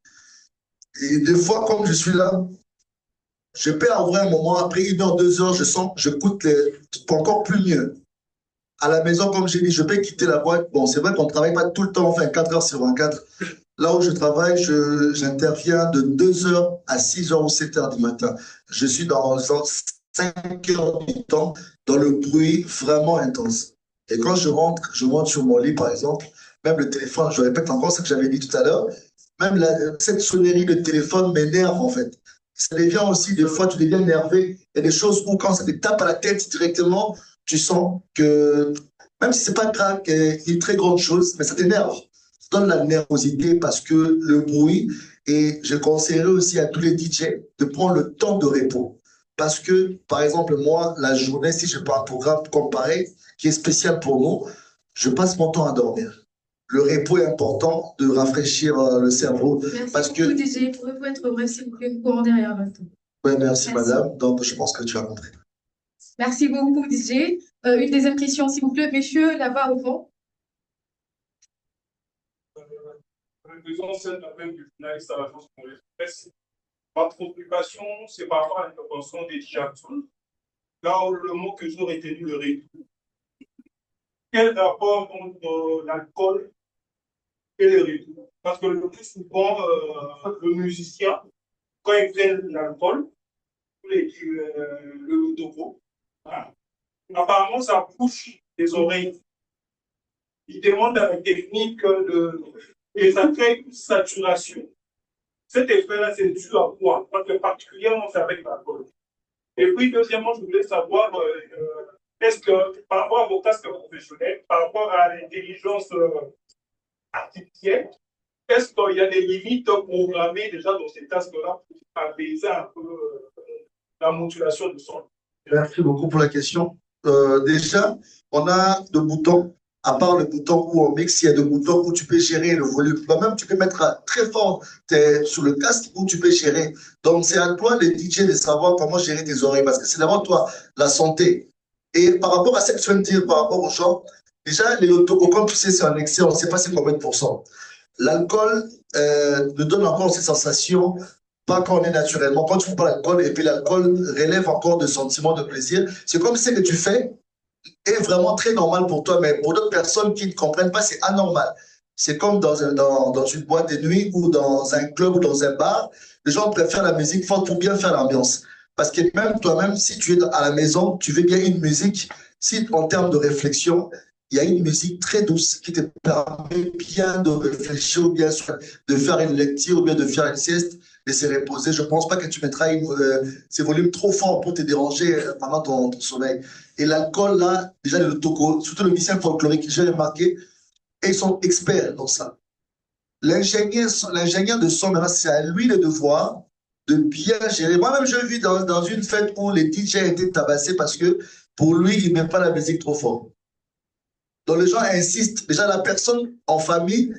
Et des fois, comme je suis là, je peux avoir un moment, après 1 heure, 2 heures, je sens, je coûte encore plus mieux. À la maison, comme j'ai dit, je peux quitter la boîte. Bon, c'est vrai qu'on ne travaille pas tout le temps, enfin 4 heures sur 24. Là où je travaille, j'interviens de 2 heures à 6 heures ou 7 heures du matin. Je suis dans 5 heures du temps, dans le bruit vraiment intense. Et quand je rentre sur mon lit, par exemple, même le téléphone, je répète encore ce que j'avais dit tout à l'heure, même cette sonnerie de téléphone m'énerve en fait. Ça devient aussi, des fois, tu deviens énervé. Il y a des choses où, quand ça te tape à la tête directement, tu sens que, même si c'est pas grave, une très grande chose, mais ça t'énerve. Ça donne la nervosité parce que le bruit, et je conseillerais aussi à tous les DJ de prendre le temps de repos. Parce que, par exemple, moi, la journée, si je n'ai pas un programme comparé, qui est spécial pour nous, je passe mon temps à dormir. Le repos est important de rafraîchir le cerveau. Merci parce beaucoup, que... DJ. Pourrez-vous être vrai, s'il vous plaît, le courant derrière votre tour. Oui, merci, madame. Donc, je pense que tu as compris. Merci beaucoup, DJ. Une deuxième question, s'il vous plaît, messieurs, là-bas au fond. Faisons celle appel du journaliste à l'agence Congrès Presse. Ma préoccupation, c'est par rapport à l'intervention des Jackson. Là où le mot que j'ai retenu, le retour. Quel rapport entre l'alcool et le retour? Parce que le plus souvent, le musicien, quand il prend l'alcool, le topo, voilà, apparemment, ça bouche les oreilles. Il demande à la technique et ça crée une saturation. Cet effet-là, c'est dû à quoi? Parce que particulièrement, c'est avec l'alcool. Et puis, deuxièmement, je voulais savoir, est-ce que par rapport à vos casques professionnels, par rapport à l'intelligence artificielle, est-ce qu'il y a des limites programmées déjà dans ces casques-là pour apaiser un peu la modulation du son? Merci beaucoup pour la question. Déjà, on a deux boutons. À part le bouton où on mixe, il y a des boutons où tu peux gérer le volume. Toi-même, tu peux mettre très fort sur le casque où tu peux gérer. Donc, c'est à toi, le DJ, de savoir comment gérer tes oreilles parce que c'est d'abord toi, la santé. Et par rapport à ce que tu viens de dire, par rapport aux gens, déjà, les autocollants, tu sais, c'est un excès, on ne sait pas c'est combien de pourcents. L'alcool nous donne encore ces sensations, pas quand on est naturellement. Quand tu prends l'alcool et puis l'alcool relève encore de sentiments de plaisir, c'est comme ce que tu fais est vraiment très normal pour toi, mais pour d'autres personnes qui ne comprennent pas, c'est anormal. C'est comme dans une boîte de nuit ou dans un club ou dans un bar, les gens préfèrent la musique forte pour bien faire l'ambiance. Parce que même toi-même, si tu es à la maison, tu veux bien une musique, si en termes de réflexion, il y a une musique très douce qui te permet bien de réfléchir ou bien de faire une lecture ou bien de faire une sieste et se reposer. Je ne pense pas que tu mettras ces volumes trop forts pour te déranger pendant ton sommeil. Et l'alcool, là, déjà, le toco, surtout le musicien folklorique, j'ai remarqué, ils sont experts dans ça. L'ingénieur de son, maintenant, c'est à lui le devoir de bien gérer. Moi-même, je vis dans une fête où les DJ étaient tabassés parce que pour lui, il ne met pas la musique trop fort. Donc les gens insistent. Déjà, la personne en famille,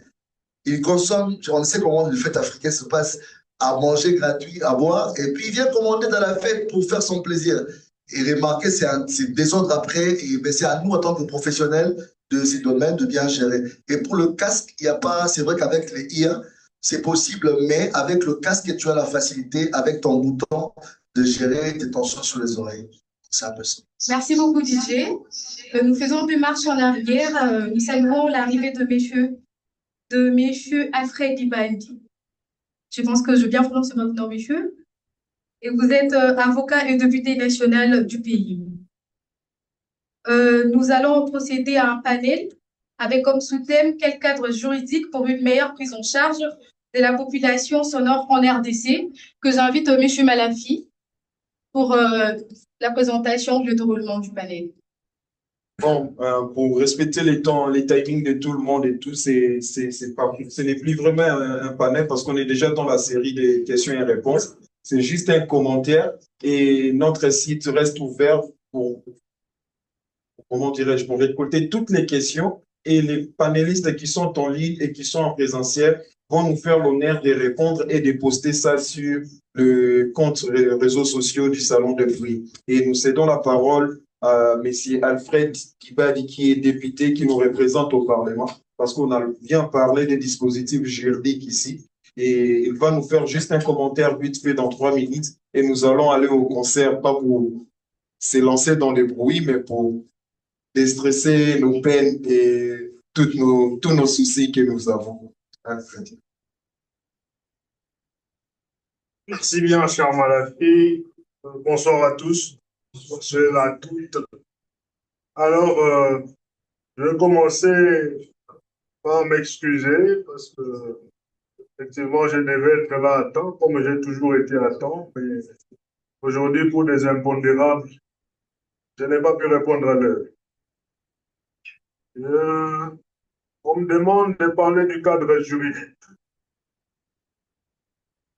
il consomme, on sait comment les fêtes africaines se passent, à manger gratuit, à boire, et puis il vient commander dans la fête pour faire son plaisir. Et remarquez, c'est désordre après, mais c'est à nous, en tant que professionnels de ces domaines, de bien gérer. Et pour le casque, il n'y a pas, c'est vrai qu'avec les ears, c'est possible, mais avec le casque, tu as la facilité, avec ton bouton, de gérer tes tensions sur les oreilles. C'est un peu ça. Merci beaucoup, DJ. Nous faisons un peu marche en arrière. Nous saluons l'arrivée de messieurs Alfred Ibandi. Je pense que je bien prononcer votre nom, messieurs. Et vous êtes avocat et député national du pays. Nous allons procéder à un panel avec comme sous-thème quel cadre juridique pour une meilleure prise en charge de la population sonore en RDC, que j'invite M. Malafi pour la présentation du déroulement du panel. Bon, pour respecter les temps, les timings de tout le monde et tout, ce n'est plus vraiment un panel parce qu'on est déjà dans la série des questions et réponses. C'est juste un commentaire et notre site reste ouvert pour, comment dirais-je, pour récolter toutes les questions et les panélistes qui sont en ligne et qui sont en présentiel vont nous faire l'honneur de répondre et de poster ça sur le compte réseaux sociaux du Salon de Fruits. Et nous cédons la parole à M. Alfred Ibandi, qui est député, qui nous représente au Parlement, parce qu'on a bien parlé des dispositifs juridiques ici. Et il va nous faire juste un commentaire vite fait dans 3 minutes. Et nous allons aller au concert, pas pour s'élancer dans les bruits, mais pour déstresser nos peines et tous nos soucis que nous avons. Alfred. Merci bien, cher Malafi. Bonsoir à tous. Bonsoir à toutes. Alors, je vais commencer par m'excuser parce que, effectivement, je devais être là à temps, comme j'ai toujours été à temps. Mais aujourd'hui, pour des impondérables, je n'ai pas pu répondre à l'heure. On me demande de parler du cadre juridique.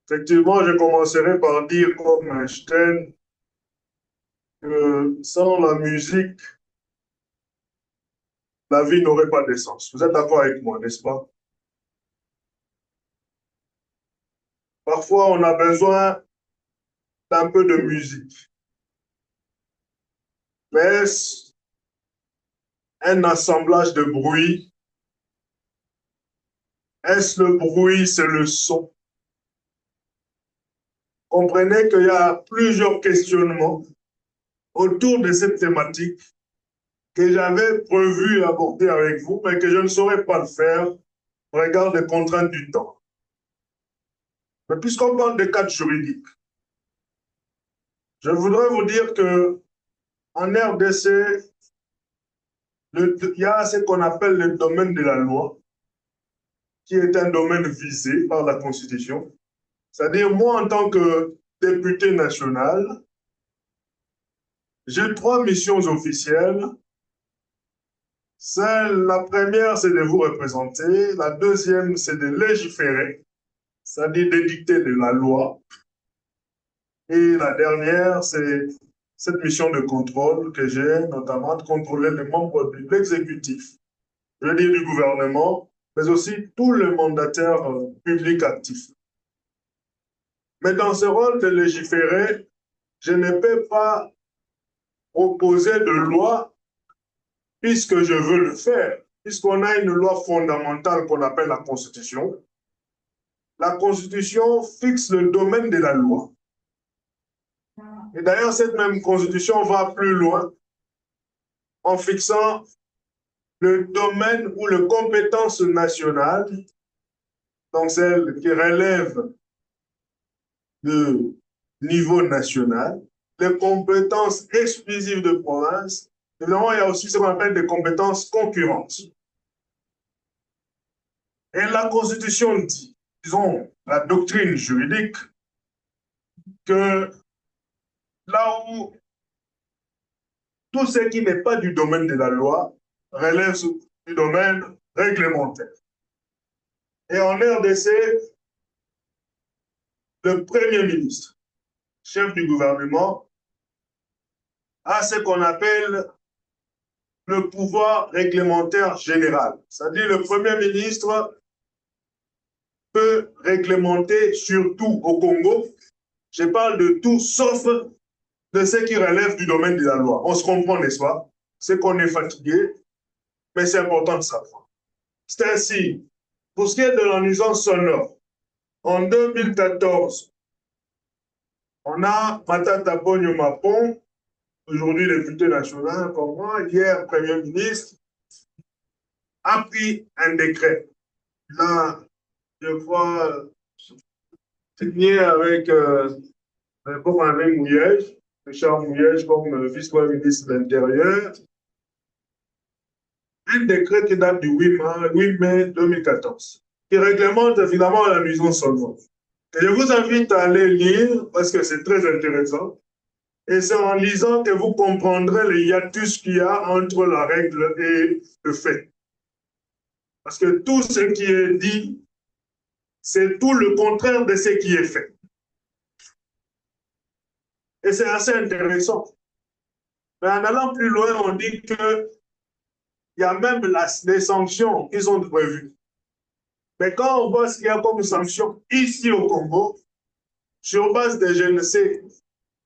Effectivement, je commencerai par dire, comme Einstein, que sans la musique, la vie n'aurait pas de sens. Vous êtes d'accord avec moi, n'est-ce pas? Parfois, on a besoin d'un peu de musique. Mais est-ce un assemblage de bruit? Est-ce le bruit, c'est le son? Comprenez qu'il y a plusieurs questionnements autour de cette thématique que j'avais prévu aborder avec vous, mais que je ne saurais pas le faire au regard des contraintes du temps. Mais puisqu'on parle de cadre juridique, je voudrais vous dire que en RDC, il y a ce qu'on appelle le domaine de la loi, qui est un domaine visé par la Constitution. C'est-à-dire, moi, en tant que député national, j'ai 3 missions officielles. La première, c'est de vous représenter. La deuxième, c'est de légiférer, c'est-à-dire d'édicter de la loi. Et la dernière, c'est cette mission de contrôle que j'ai, notamment de contrôler les membres de l'exécutif, je veux dire du gouvernement, mais aussi tous les mandataires publics actifs. Mais dans ce rôle de légiférer, je ne peux pas proposer de loi puisque je veux le faire, puisqu'on a une loi fondamentale qu'on appelle la Constitution. La Constitution fixe le domaine de la loi. Et d'ailleurs, cette même Constitution va plus loin en fixant le domaine ou les compétences nationales, donc celles qui relèvent de niveau national, les compétences exclusives de province. Évidemment, il y a aussi ce qu'on appelle des compétences concurrentes. Et la Constitution dit, disons, la doctrine juridique, que là où tout ce qui n'est pas du domaine de la loi relève du domaine réglementaire. Et en RDC, le Premier ministre, chef du gouvernement, a ce qu'on appelle le pouvoir réglementaire général. C'est-à-dire le Premier ministre peut réglementer sur tout au Congo. Je parle de tout sauf de ce qui relève du domaine de la loi. On se comprend, n'est-ce pas? C'est qu'on est fatigué, mais c'est important de savoir. C'est ainsi, pour ce qui est de la nuisance sonore, en 2014, on a Matata Bonyo Mapon aujourd'hui député national comme moi, hier Premier ministre, a pris un décret. Là, je crois, signé avec comme Alain Mouyège, Richard Mouyège comme vice-premier ministre de l'Intérieur, un décret qui date du 8 mai 2014, qui réglemente évidemment la nuisance sonore. Et je vous invite à aller lire parce que c'est très intéressant. Et c'est en lisant que vous comprendrez le hiatus qu'il y a entre la règle et le fait. Parce que tout ce qui est dit, c'est tout le contraire de ce qui est fait. Et c'est assez intéressant. Mais en allant plus loin, on dit qu'il y a même les sanctions qui sont prévues. Mais quand on voit ce qu'il y a comme sanctions ici au Congo, sur base de je ne sais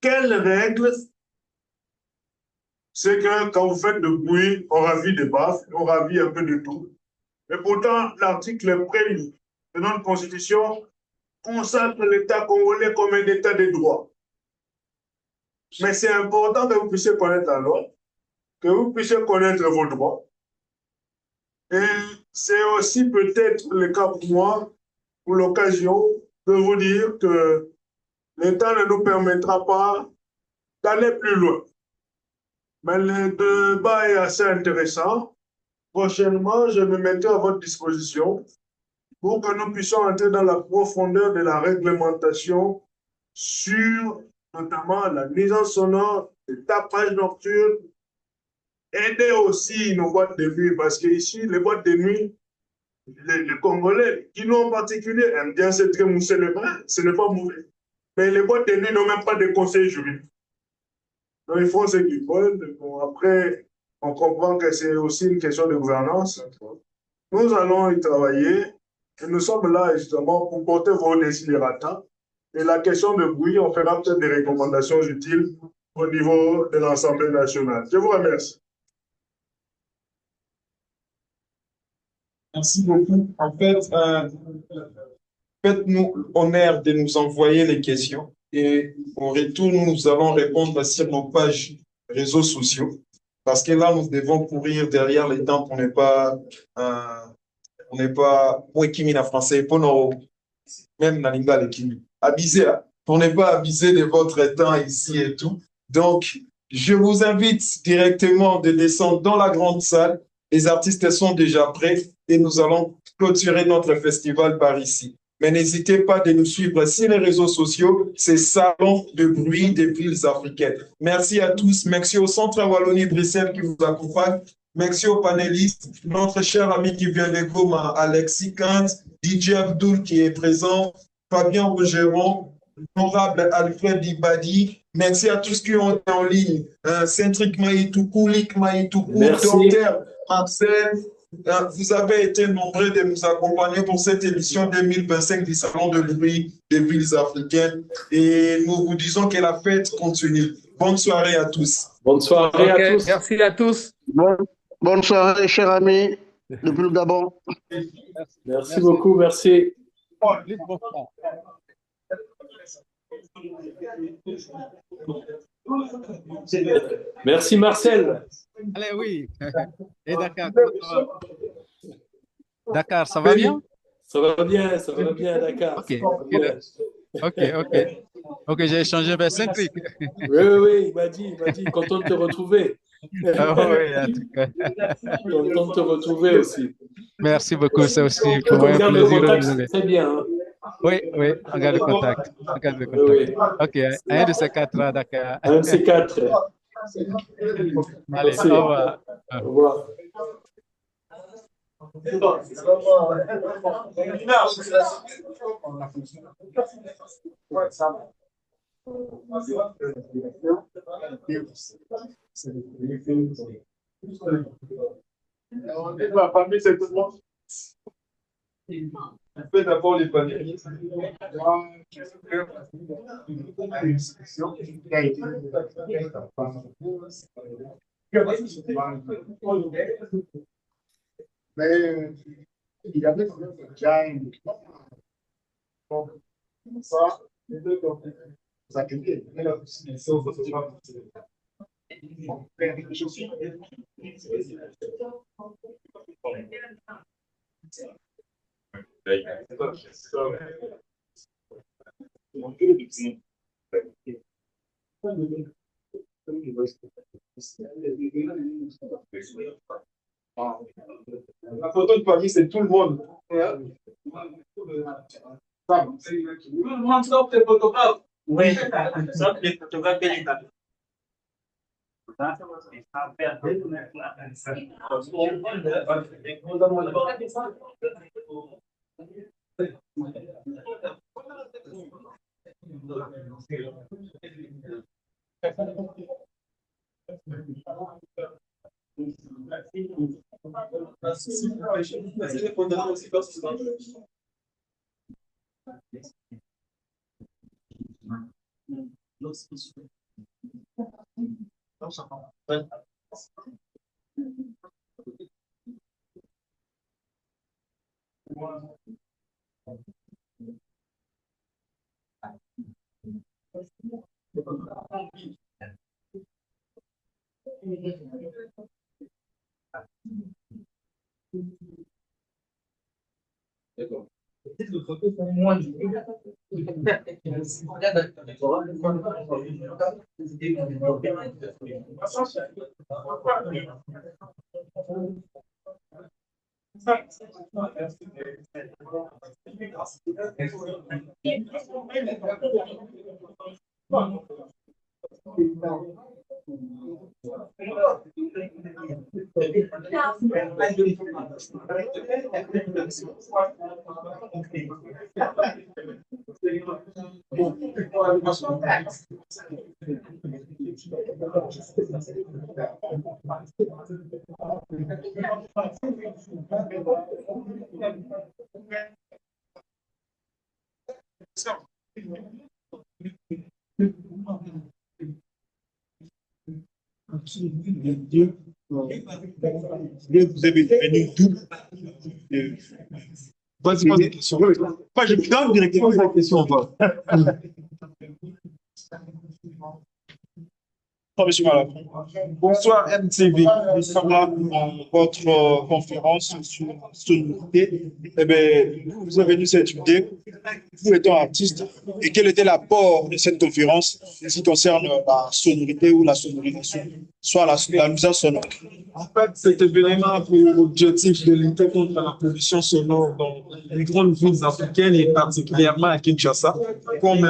quelles règles, c'est que quand vous faites de bruit, on ravit des baffes, on ravit un peu de tout. Et pourtant, l'article premier de notre Constitution consacre l'État congolais comme un État de droit. Mais c'est important que vous puissiez connaître la loi, que vous puissiez connaître vos droits. Et c'est aussi peut-être le cas pour moi, pour l'occasion de vous dire que l'État ne nous permettra pas d'aller plus loin. Mais le débat est assez intéressant. Prochainement, je me mettrai à votre disposition pour que nous puissions entrer dans la profondeur de la réglementation sur notamment la nuisance sonore, le tapage nocturne, aider aussi nos boîtes de nuit, parce qu'ici, les boîtes de nuit, les Congolais, qui nous en particulier, aiment bien se trémousser le bras, ce n'est pas mauvais. Mais les boîtes de nuit n'ont même pas de conseil juridique. Donc, ils font ce qu'ils veulent. Bon, après, on comprend que c'est aussi une question de gouvernance. Nous allons y travailler et nous sommes là justement pour porter vos desiderata. Et la question de bruit, on fera peut-être des recommandations utiles au niveau de l'Assemblée nationale. Je vous remercie. Merci beaucoup. En fait, faites-nous honneur de nous envoyer les questions et en retour, nous allons répondre sur nos pages réseaux sociaux parce que là, nous devons courir derrière les temps pour ne pas, pour Kimina français, pour nos, même la lingua de Kimi, abuser, hein, pour ne pas abuser de votre temps ici et tout. Donc, je vous invite directement de descendre dans la grande salle. Les artistes sont déjà prêts et nous allons clôturer notre festival par ici. Mais n'hésitez pas de nous suivre sur les réseaux sociaux, c'est Salon de bruit des villes africaines. Merci à tous. Merci au Centre Wallonie-Bruxelles qui vous accompagne. Merci aux panélistes, notre cher ami qui vient de Goma, Alexis Kant, DJ Abdul qui est présent, Fabien Rougeron, honorable Alfred Ibadi. Merci à tous qui ont été en ligne. Centric Maïtoukou, Lik Maïtoukou, Docteur Marcel. Vous avez été nombreux de nous accompagner pour cette édition 2025 du Salon de bruit des villes africaines. Et nous vous disons que la fête continue. Bonne soirée à tous. Bonne soirée à tous. Merci à tous. Bonne soirée, chers amis, depuis le Gabon. Merci beaucoup, merci. Merci Marcel. Allez, oui. Et Dakar, Dakar, ça va bien? Ça va bien, Dakar. Ok, j'ai échangé vers Centric. Oui, il m'a dit, content de te retrouver. Oui, en tout cas. Content de te retrouver aussi. Merci beaucoup, c'est aussi pour moi un plaisir. plaisir. Le contact, c'est bien. Hein? Oui, on garde le contact. Oui. Ok, un de ces quatre à Dakar. Un de ces quatre. Allez, au revoir. Au revoir. La famille, c'est tout le monde. On fait d'abord les panélistes. Mais il y avait quand même déjà une ça, les deux vous accueillez. La photo de famille, c'est tout le monde. Sauf les photographes. Oui, sauf les photographes et les tables. Vous avez venu d'où? Vas-y, pose des questions. Pas, je donne directement la question. Monsieur Malafon. Bonsoir MTV. Nous sommes là pour votre conférence sur sonorité. Eh bien, vous avez venu cette idée, vous étant artiste, et quel était l'apport de cette conférence en ce qui concerne la sonorité ou la sonorisation, soit la nuisance sonore? En fait, cet événement a pour objectif de lutter contre la pollution sonore dans les grandes villes africaines et particulièrement à Kinshasa. Comme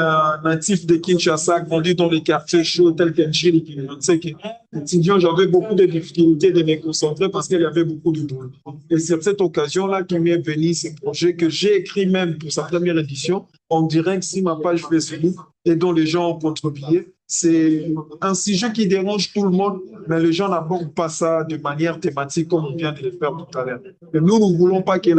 natif de Kinshasa, grandi dans les quartiers chauds tels qu'Enchiri, étudiant, j'avais beaucoup de difficultés de me concentrer parce qu'il y avait beaucoup de bruit. Et c'est cette occasion-là qui m'est venu ce projet que j'ai écrit même pour sa première édition. On dirait que si ma page Facebook et dont les gens ont contribué, c'est un sujet qui dérange tout le monde, mais les gens n'abordent pas ça de manière thématique comme on vient de le faire tout à l'heure. Et nous ne voulons pas que